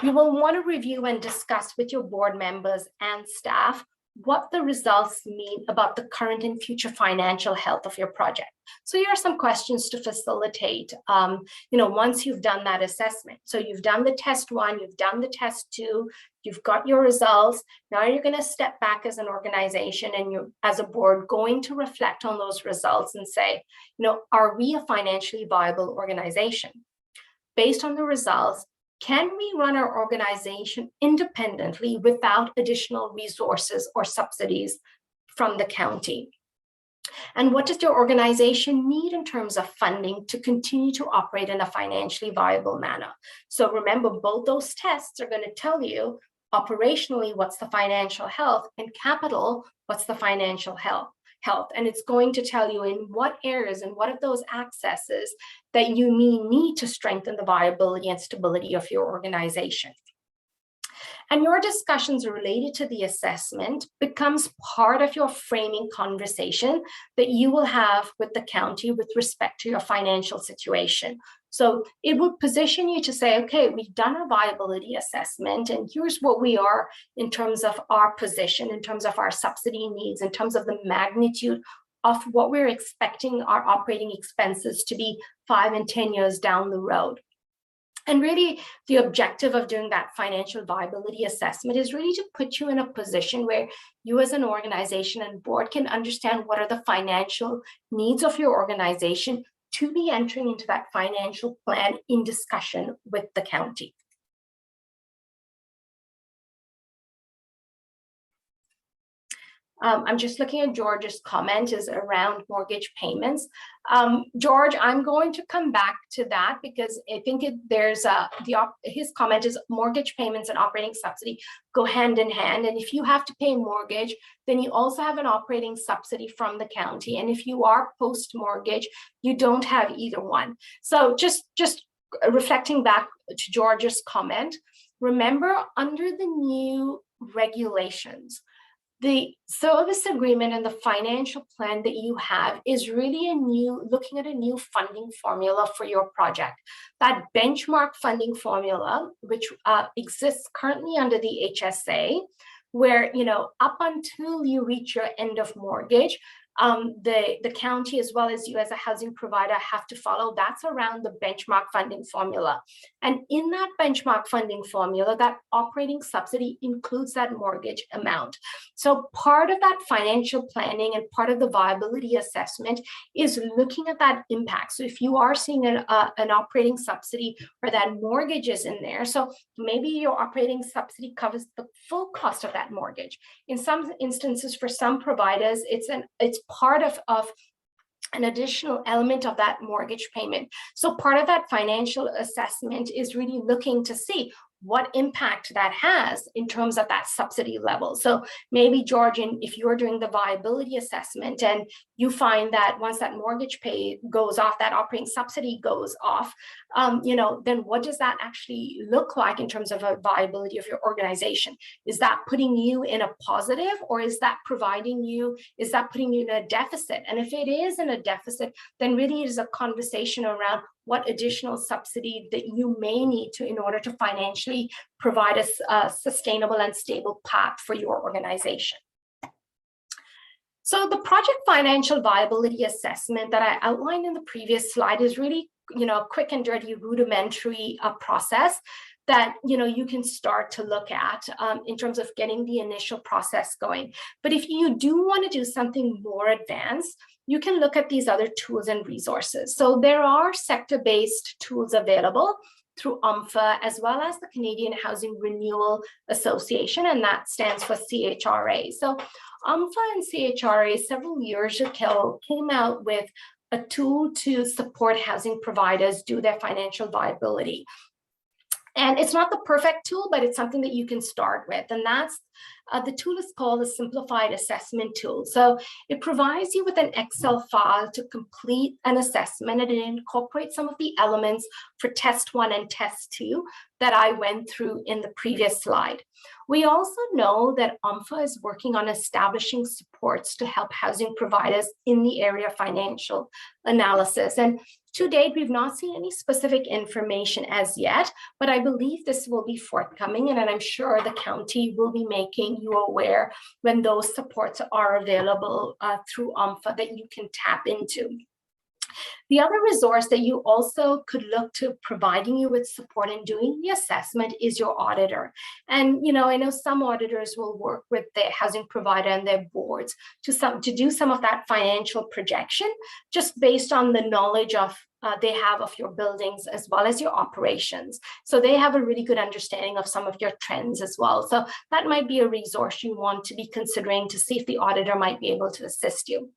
will want to review and discuss with your board members and staff what the results mean about the current and future financial health of your project. So here are some questions to facilitate, once you've done that assessment. So you've done the test 1, you've done the test 2, you've got your results. Now you're going to step back as an organization and you, as a board, going to reflect on those results and say, are we a financially viable organization? Based on the results, can we run our organization independently without additional resources or subsidies from the county? And what does your organization need in terms of funding to continue to operate in a financially viable manner? So remember, both those tests are going to tell you operationally what's the financial health, and capital, what's the financial health. And it's going to tell you in what areas and what of those accesses that you may need to strengthen the viability and stability of your organization. And your discussions related to the assessment becomes part of your framing conversation that you will have with the county with respect to your financial situation. So it will position you to say, okay, we've done a viability assessment, and here's what we are in terms of our position, in terms of our subsidy needs, in terms of the magnitude of what we're expecting our operating expenses to be 5 and 10 years down the road. And really, the objective of doing that financial viability assessment is really to put you in a position where you as an organization and board can understand what are the financial needs of your organization to be entering into that financial plan in discussion with the county. I'm just looking at George's comment is around mortgage payments. George, I'm going to come back to that because I think his comment is mortgage payments and operating subsidy go hand in hand. And if you have to pay mortgage, then you also have an operating subsidy from the county. And if you are post-mortgage, you don't have either one. So just reflecting back to George's comment, remember, under the new regulations, the service agreement and the financial plan that you have is really looking at a new funding formula for your project. That benchmark funding formula, which exists currently under the HSA, where, up until you reach your end of mortgage, the county as well as you as a housing provider have to follow. That's around the benchmark funding formula. And in that benchmark funding formula, that operating subsidy includes that mortgage amount. So part of that financial planning and part of the viability assessment is looking at that impact. So if you are seeing an operating subsidy where that mortgage is in there, so maybe your operating subsidy covers the full cost of that mortgage. In some instances, for some providers, it's part of an additional element of that mortgage payment. So part of that financial assessment is really looking to see what impact that has in terms of that subsidy level. So maybe, Georgian, if you're doing the viability assessment and you find that once that mortgage pay goes off, that operating subsidy goes off, then what does that actually look like in terms of a viability of your organization? Is that putting you in a positive, or is that putting you in a deficit? And if it is in a deficit, then really it is a conversation around what additional subsidy that you may need to in order to financially provide a sustainable and stable path for your organization. So the project financial viability assessment that I outlined in the previous slide is really, a quick and dirty rudimentary process that you can start to look at in terms of getting the initial process going. But if you do want to do something more advanced, you can look at these other tools and resources. So there are sector-based tools available through OMFA, as well as the Canadian Housing Renewal Association, and that stands for CHRA. So OMFA and CHRA several years ago came out with a tool to support housing providers do their financial viability. And it's not the perfect tool, but it's something that you can start with. And that's the tool is called a simplified assessment tool. So it provides you with an Excel file to complete an assessment, and it incorporates some of the elements for test 1 and test 2 that I went through in the previous slide. We also know that OMFA is working on establishing supports to help housing providers in the area of financial analysis. And to date, we've not seen any specific information as yet, but I believe this will be forthcoming, and I'm sure the county will be making you aware when those supports are available through OMFA that you can tap into. The other resource that you also could look to providing you with support in doing the assessment is your auditor. And I know some auditors will work with the housing provider and their boards to do some of that financial projection, just based on the knowledge of they have of your buildings as well as your operations. So they have a really good understanding of some of your trends as well. So that might be a resource you want to be considering to see if the auditor might be able to assist you.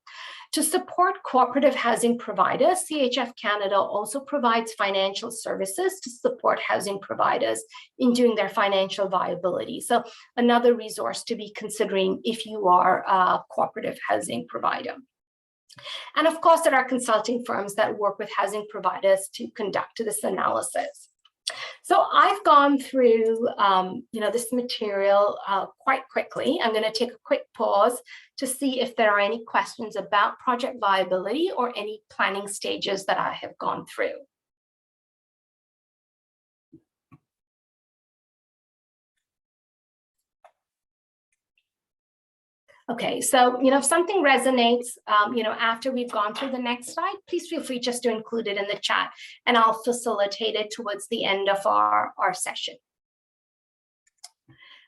To support cooperative housing providers, CHF Canada also provides financial services to support housing providers in doing their financial viability. So another resource to be considering if you are a cooperative housing provider. And of course, there are consulting firms that work with housing providers to conduct this analysis. So I've gone through, this material quite quickly. I'm going to take a quick pause to see if there are any questions about project viability or any planning stages that I have gone through. Okay, so, if something resonates, after we've gone through the next slide, please feel free just to include it in the chat, and I'll facilitate it towards the end of our session.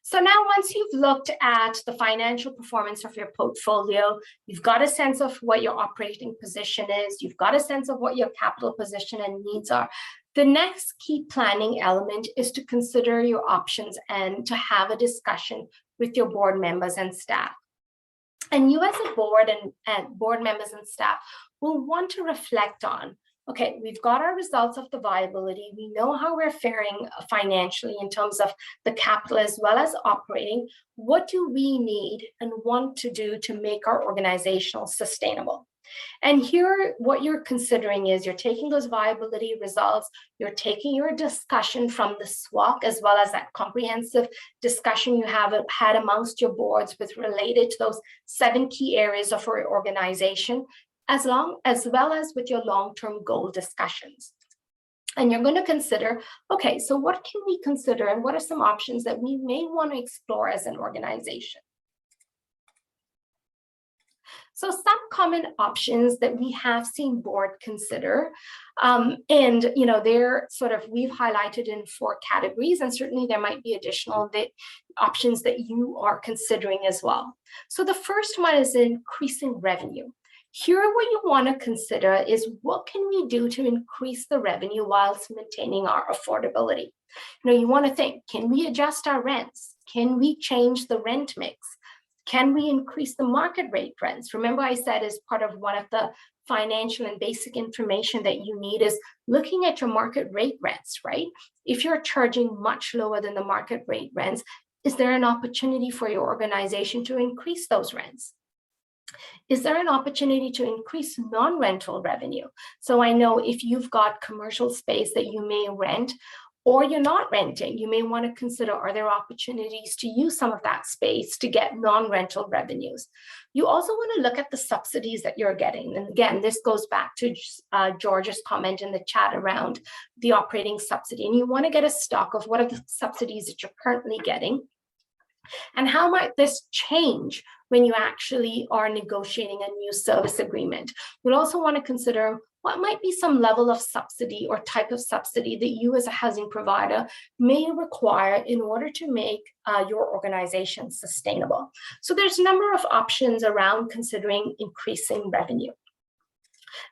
So now, once you've looked at the financial performance of your portfolio, you've got a sense of what your operating position is, you've got a sense of what your capital position and needs are. The next key planning element is to consider your options and to have a discussion with your board members and staff. And you as a board and board members and staff will want to reflect on, okay, we've got our results of the viability. We know how we're faring financially in terms of the capital as well as operating. What do we need and want to do to make our organization sustainable? And here, what you're considering is you're taking those viability results, you're taking your discussion from the SWOC, as well as that comprehensive discussion you have had amongst your boards with related to those 7 key areas of your organization, as well as with your long-term goal discussions. And you're going to consider, okay, so what can we consider and what are some options that we may want to explore as an organization? So some common options that we have seen board consider, and they're sort of, we've highlighted in 4 categories, and certainly there might be additional options that you are considering as well. So the first one is increasing revenue. Here, what you want to consider is what can we do to increase the revenue whilst maintaining our affordability? You want to think, can we adjust our rents? Can we change the rent mix? Can we increase the market rate rents? Remember, I said as part of one of the financial and basic information that you need is looking at your market rate rents, right? If you're charging much lower than the market rate rents, is there an opportunity for your organization to increase those rents? Is there an opportunity to increase non-rental revenue? So I know if you've got commercial space that you may rent, or you're not renting, you may want to consider, are there opportunities to use some of that space to get non-rental revenues? You also want to look at the subsidies that you're getting. And again, this goes back to George's comment in the chat around the operating subsidy. And you want to get a stock of what are the subsidies that you're currently getting, and how might this change when you actually are negotiating a new service agreement. You'll also want to consider what might be some level of subsidy or type of subsidy that you as a housing provider may require in order to make your organization sustainable. So there's a number of options around considering increasing revenue.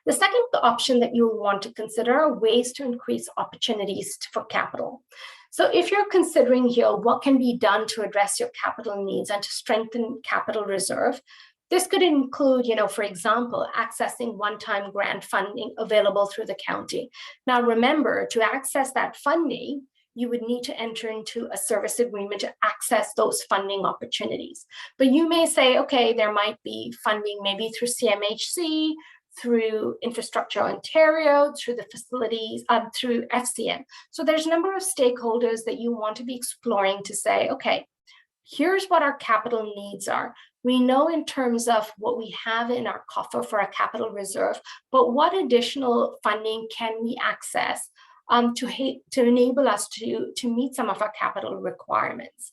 The second option that you'll want to consider are ways to increase opportunities for capital. So if you're considering here what can be done to address your capital needs and to strengthen capital reserve, this could include, for example, accessing one-time grant funding available through the county. Now, remember, to access that funding, you would need to enter into a service agreement to access those funding opportunities. But you may say, okay, there might be funding maybe through CMHC, through Infrastructure Ontario, through the facilities, through FCM. So there's a number of stakeholders that you want to be exploring to say, okay, here's what our capital needs are. We know in terms of what we have in our coffer for a capital reserve, but what additional funding can we access to enable us to meet some of our capital requirements?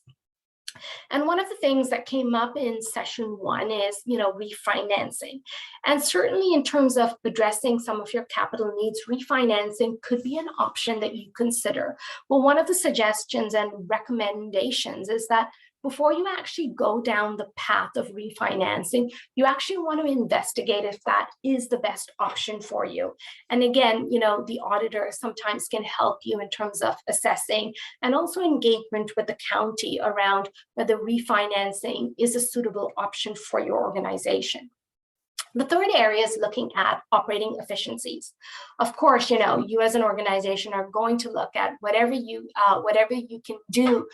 And one of the things that came up in session 1 is, refinancing. And certainly in terms of addressing some of your capital needs, refinancing could be an option that you consider. Well, one of the suggestions and recommendations is that before you actually go down the path of refinancing, you actually want to investigate if that is the best option for you. And again, the auditor sometimes can help you in terms of assessing and also engagement with the county around whether refinancing is a suitable option for your organization. The third area is looking at operating efficiencies. Of course, you as an organization are going to look at whatever you can do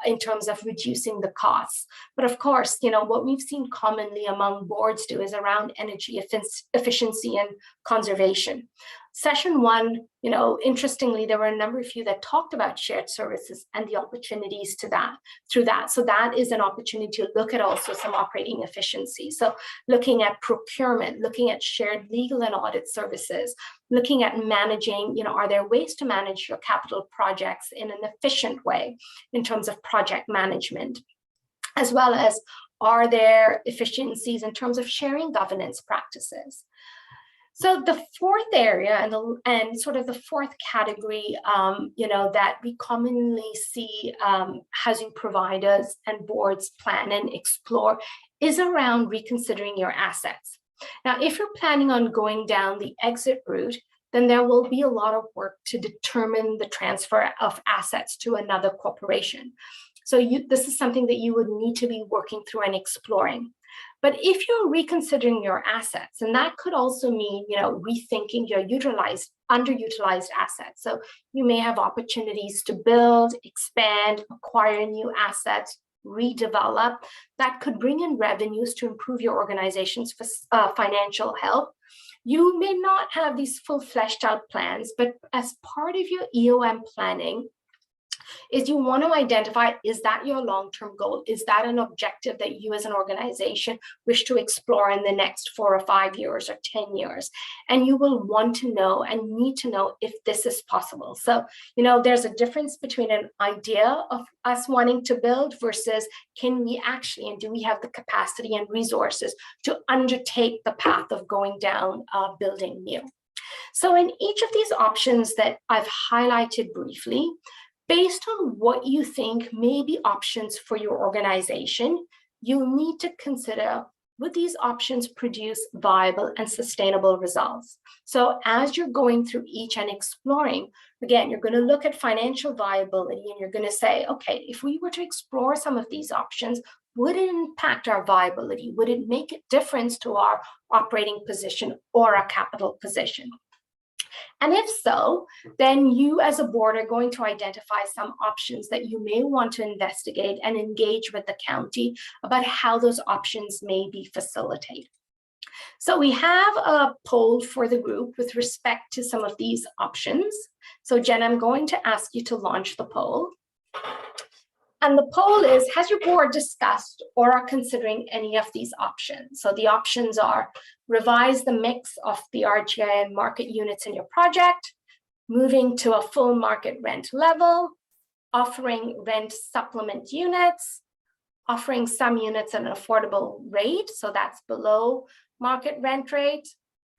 in terms of reducing the costs. But of course, what we've seen commonly among boards do is around energy efficiency and conservation. Session 1, interestingly, there were a number of you that talked about shared services and the opportunities through that. So that is an opportunity to look at also some operating efficiency. So looking at procurement, looking at shared legal and audit services, looking at managing, are there ways to manage your capital projects in an efficient way in terms of project management, as well as are there efficiencies in terms of sharing governance practices? So the fourth area and sort of the fourth category, that we commonly see housing providers and boards plan and explore is around reconsidering your assets. Now, if you're planning on going down the exit route, then there will be a lot of work to determine the transfer of assets to another corporation. So this is something that you would need to be working through and exploring. But if you're reconsidering your assets, and that could also mean, rethinking your underutilized assets. So you may have opportunities to build, expand, acquire new assets, redevelop. That could bring in revenues to improve your organization's financial health. You may not have these full fleshed out plans, but as part of your EOM planning, is you want to identify, is that your long-term goal? Is that an objective that you as an organization wish to explore in the next 4 or 5 years or 10 years? And you will want to know and need to know if this is possible. So, there's a difference between an idea of us wanting to build versus can we actually, and do we have the capacity and resources to undertake the path of going down building new? So in each of these options that I've highlighted briefly, based on what you think may be options for your organization, you need to consider, would these options produce viable and sustainable results? So as you're going through each and exploring, again, you're going to look at financial viability and you're going to say, okay, if we were to explore some of these options, would it impact our viability? Would it make a difference to our operating position or our capital position? And if so, then you as a board are going to identify some options that you may want to investigate and engage with the county about how those options may be facilitated. So we have a poll for the group with respect to some of these options. So Jen, I'm going to ask you to launch the poll. And the poll is, has your board discussed or are considering any of these options? So the options are revise the mix of the RGI and market units in your project, moving to a full market rent level, offering rent supplement units, offering some units at an affordable rate, so that's below market rent rate,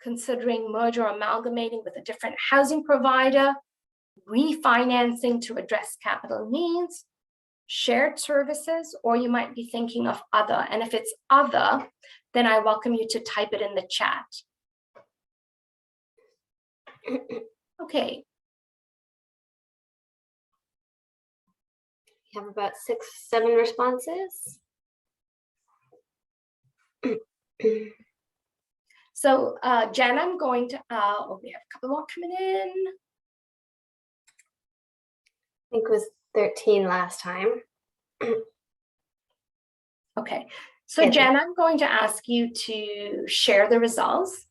considering merger or amalgamating with a different housing provider, refinancing to address capital needs, shared services, or you might be thinking of other. And if it's other, then I welcome you to type it in the chat. Okay. We have about 6-7 responses. So Jen, I'm going to, we have a couple more coming in. I think it was 13 last time. Okay, so yeah. Jen, I'm going to ask you to share the results.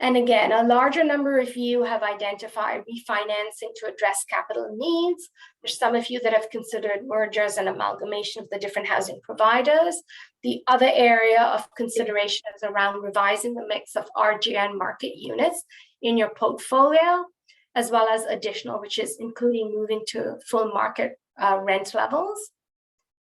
And again, a larger number of you have identified refinancing to address capital needs. There's some of you that have considered mergers and amalgamation of the different housing providers. The other area of consideration is around revising the mix of RGN market units in your portfolio, as well as additional, which is including moving to full market rent levels.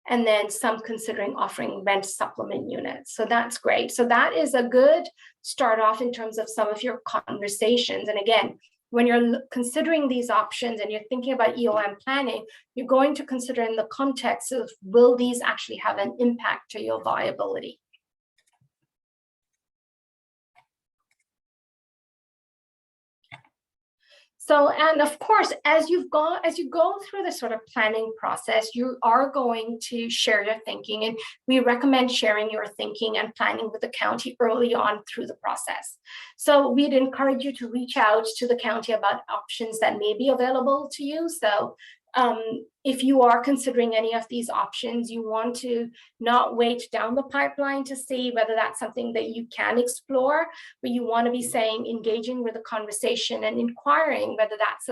And then some considering offering rent supplement units. So that's great. So that is a good start off in terms of some of your conversations. And again, when you're considering these options and you're thinking about EOM planning, you're going to consider in the context of, will these actually have an impact to your viability? So, and of course, as you go through this sort of planning process, you are going to share your thinking, and we recommend sharing your thinking and planning with the county early on through the process. So we'd encourage you to reach out to the county about options that may be available to you. So if you are considering any of these options, you want to not wait down the pipeline to see whether that's something that you can explore, but you want to be saying, engaging with the conversation and inquiring whether that's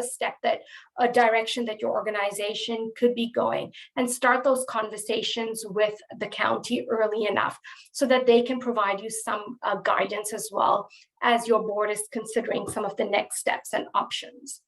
a direction that your organization could be going, and start those conversations with the county early enough so that they can provide you some guidance as well as your board is considering some of the next steps and options.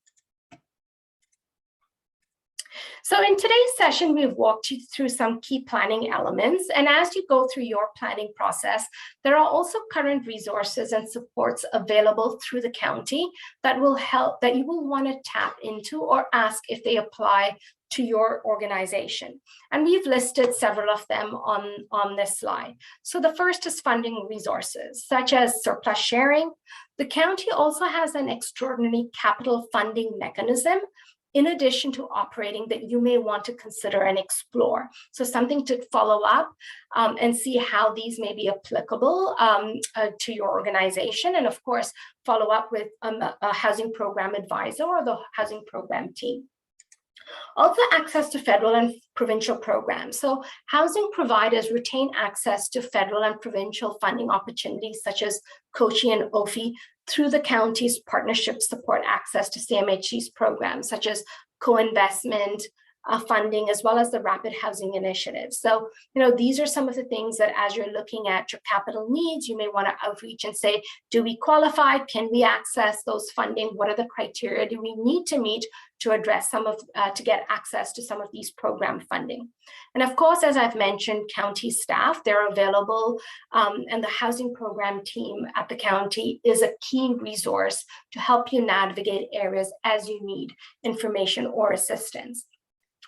So in today's session, we've walked you through some key planning elements. And as you go through your planning process, there are also current resources and supports available through the county that will help, that you will want to tap into or ask if they apply to your organization. And we've listed several of them on this slide. So the first is funding resources, such as surplus sharing. The county also has an extraordinary capital funding mechanism in addition to operating that you may want to consider and explore. So something to follow up and see how these may be applicable to your organization. And of course, follow up with a housing program advisor or the housing program team. Also, access to federal and provincial programs. So housing providers retain access to federal and provincial funding opportunities such as COCHI and OFI through the county's partnership support access to CMHC's programs, such as co-investment, funding, as well as the Rapid Housing Initiative. So, these are some of the things that as you're looking at your capital needs, you may want to outreach and say, do we qualify? Can we access those funding? What are the criteria do we need to meet to address to get access to some of these program funding? And of course, as I've mentioned, county staff, they're available, and the housing program team at the county is a key resource to help you navigate areas as you need information or assistance.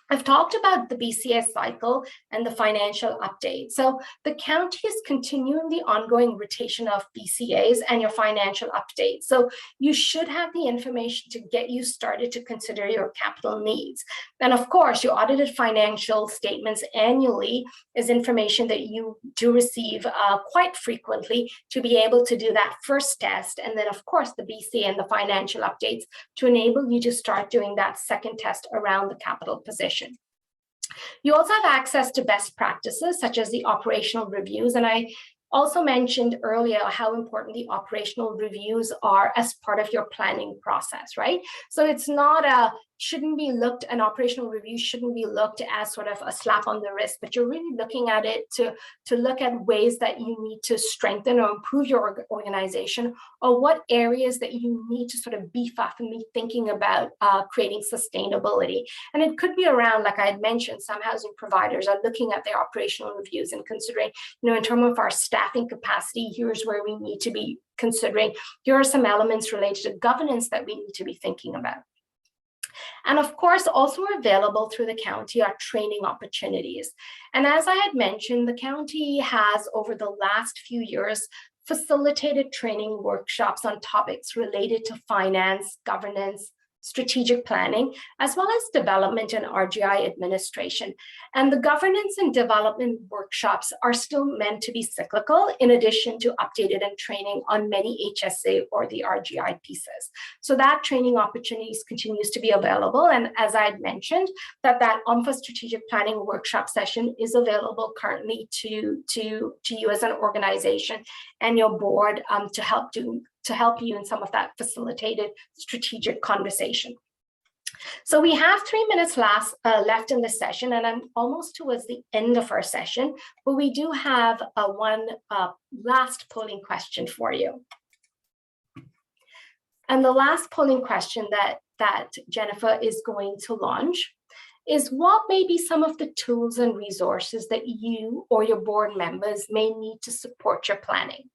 I've talked about the BCA cycle and the financial update. So the county is continuing the ongoing rotation of BCAs and your financial updates. So you should have the information to get you started to consider your capital needs. And of course, your audited financial statements annually is information that you do receive quite frequently to be able to do that first test. And then of course, the BCA and the financial updates to enable you to start doing that second test around the capital position. You also have access to best practices such as the operational reviews. And I also mentioned earlier how important the operational reviews are as part of your planning process, right? So it's not an operational review shouldn't be looked as sort of a slap on the wrist, but you're really looking at it to look at ways that you need to strengthen or improve your organization, or what areas that you need to sort of beef up and be thinking about creating sustainability. And it could be around, like I had mentioned, some housing providers are looking at their operational reviews and considering, in terms of our staffing capacity, here's where we need to be considering. Here are some elements related to governance that we need to be thinking about. And of course, also available through the county are training opportunities. And as I had mentioned, the county has, over the last few years, facilitated training workshops on topics related to finance, governance, strategic planning, as well as development and RGI administration. And the governance and development workshops are still meant to be cyclical, in addition to updated and training on many HSA or the RGI pieces. So that training opportunities continues to be available. And as I had mentioned, that OMFA strategic planning workshop session is available currently to you as an organization and your board to help you in some of that facilitated strategic conversation. So we have 3 minutes left in the session, and I'm almost towards the end of our session, but we do have one last polling question for you. And the last polling question that Jennifer is going to launch is, what may be some of the tools and resources that you or your board members may need to support your planning?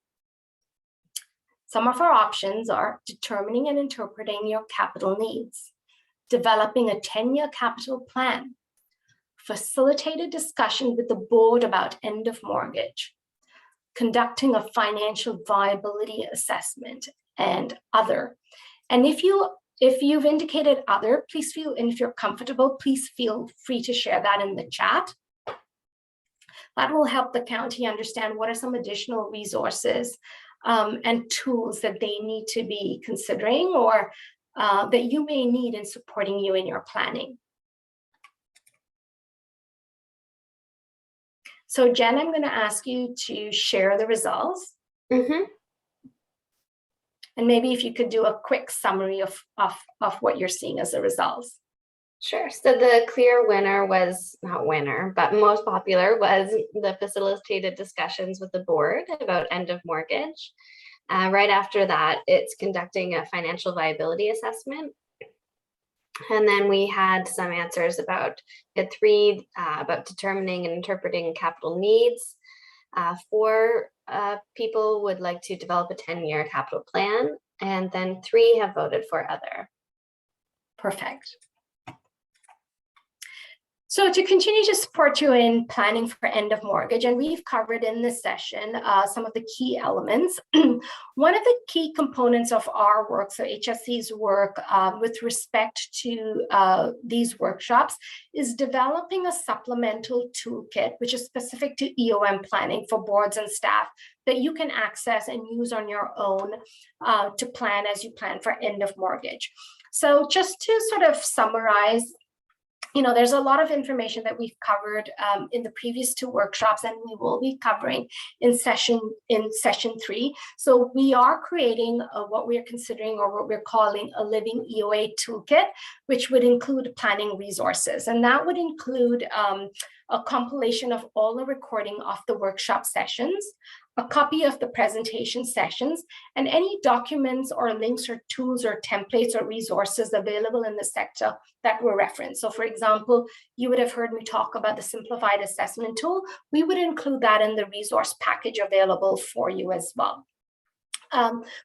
Some of our options are determining and interpreting your capital needs, developing a 10-year capital plan, facilitated discussion with the board about end of mortgage, conducting a financial viability assessment, and other. And if you've indicated other, please feel, and if you're comfortable, please feel free to share that in the chat. That will help the county understand what are some additional resources and tools that they need to be considering, or that you may need in supporting you in your planning. So Jen, I'm going to ask you to share the results. Mm-hmm. And maybe if you could do a quick summary of what you're seeing as the results. Sure. So the clear winner was, not winner, but most popular was the facilitated discussions with the board about end of mortgage. Right after that, it's conducting a financial viability assessment. And then we had some answers about, three about determining and interpreting capital needs. 4 people would like to develop a 10-year capital plan. And then 3 have voted for other. Perfect. So to continue to support you in planning for end of mortgage, and we've covered in this session some of the key elements. One of the key components of our work, so HSC's work with respect to these workshops, is developing a supplemental toolkit, which is specific to EOM planning for boards and staff that you can access and use on your own to plan as you plan for end of mortgage. So just to sort of summarize there's a lot of information that we've covered in the previous two workshops, and we will be covering in session 3. So we are creating what we are considering, or what we're calling, a living EOA toolkit, which would include planning resources. And that would include a compilation of all the recording of the workshop sessions, a copy of the presentation sessions, and any documents or links or tools or templates or resources available in the sector that were referenced. So for example, you would have heard me talk about the simplified assessment tool. We would include that in the resource package available for you as well.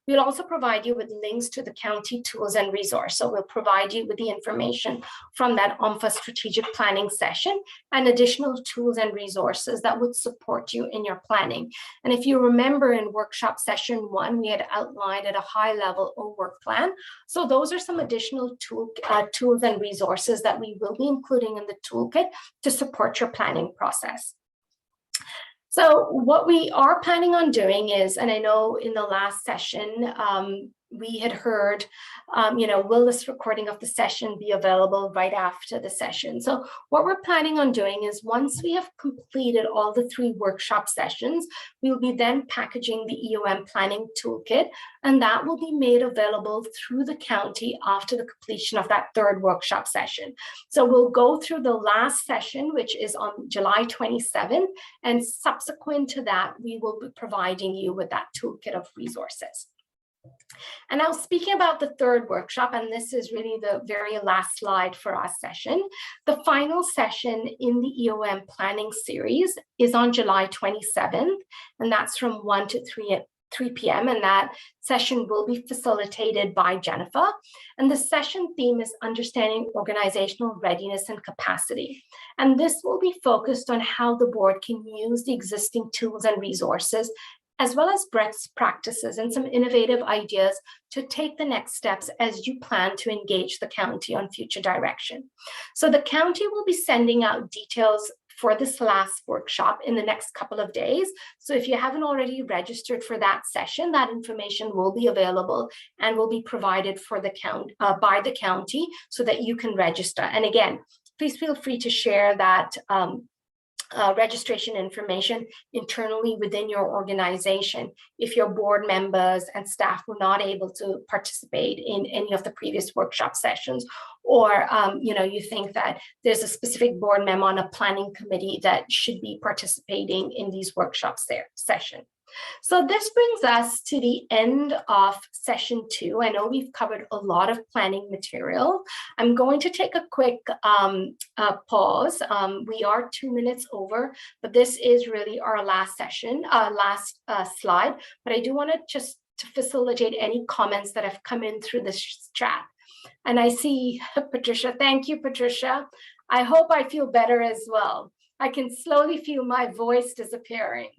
We'll also provide you with links to the county tools and resources. So we'll provide you with the information from that OMFA strategic planning session and additional tools and resources that would support you in your planning. And if you remember, in workshop session 1, we had outlined at a high level a work plan. So those are some additional tools and resources that we will be including in the toolkit to support your planning process. So what we are planning on doing is, and I know in the last session, we had heard, will this recording of the session be available right after the session? So what we're planning on doing is, once we have completed all the 3 workshop sessions, we will be then packaging the EOM planning toolkit, and that will be made available through the county after the completion of that 3rd workshop session. So we'll go through the last session, which is on July 27th, and subsequent to that, we will be providing you with that toolkit of resources. And now, speaking about the 3rd workshop, and this is really the very last slide for our session, the final session in the EOM planning series is on July 27th, and that's from 1 to 3 p.m. And that session will be facilitated by Jennifer. And the session theme is understanding organizational readiness and capacity. And this will be focused on how the board can use the existing tools and resources, as well as best practices and some innovative ideas to take the next steps as you plan to engage the county on future direction. So the county will be sending out details for this last workshop in the next couple of days. So if you haven't already registered for that session, that information will be available and will be provided for the by the county so that you can register. And again, please feel free to share that registration information internally within your organization if your board members and staff were not able to participate in any of the previous workshop sessions, or you think that there's a specific board member on a planning committee that should be participating in these workshops session. So this brings us to the end of session 2. I know we've covered a lot of planning material. I'm going to take a quick pause. We are 2 minutes over, but this is really our last session, last slide. But I do want to just to facilitate any comments that have come in through this chat. And I see Patricia. Thank you, Patricia. I hope I feel better as well. I can slowly feel my voice disappearing.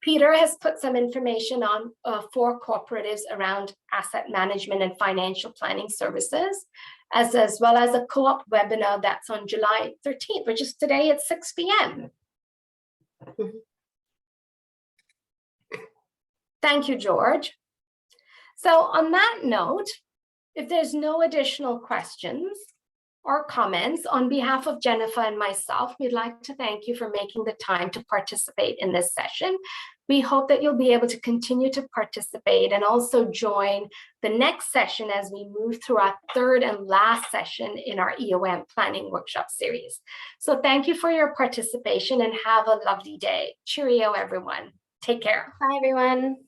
Peter has put some information on 4 cooperatives around asset management and financial planning services, as well as a co-op webinar that's on July 13th, which is today at 6 p.m. Thank you, George. So on that note, if there's no additional questions or comments, on behalf of Jennifer and myself, we'd like to thank you for making the time to participate in this session. We hope that you'll be able to continue to participate and also join the next session as we move through our 3rd and last session in our EOM planning workshop series. So thank you for your participation and have a lovely day. Cheerio, everyone. Take care. Bye, everyone.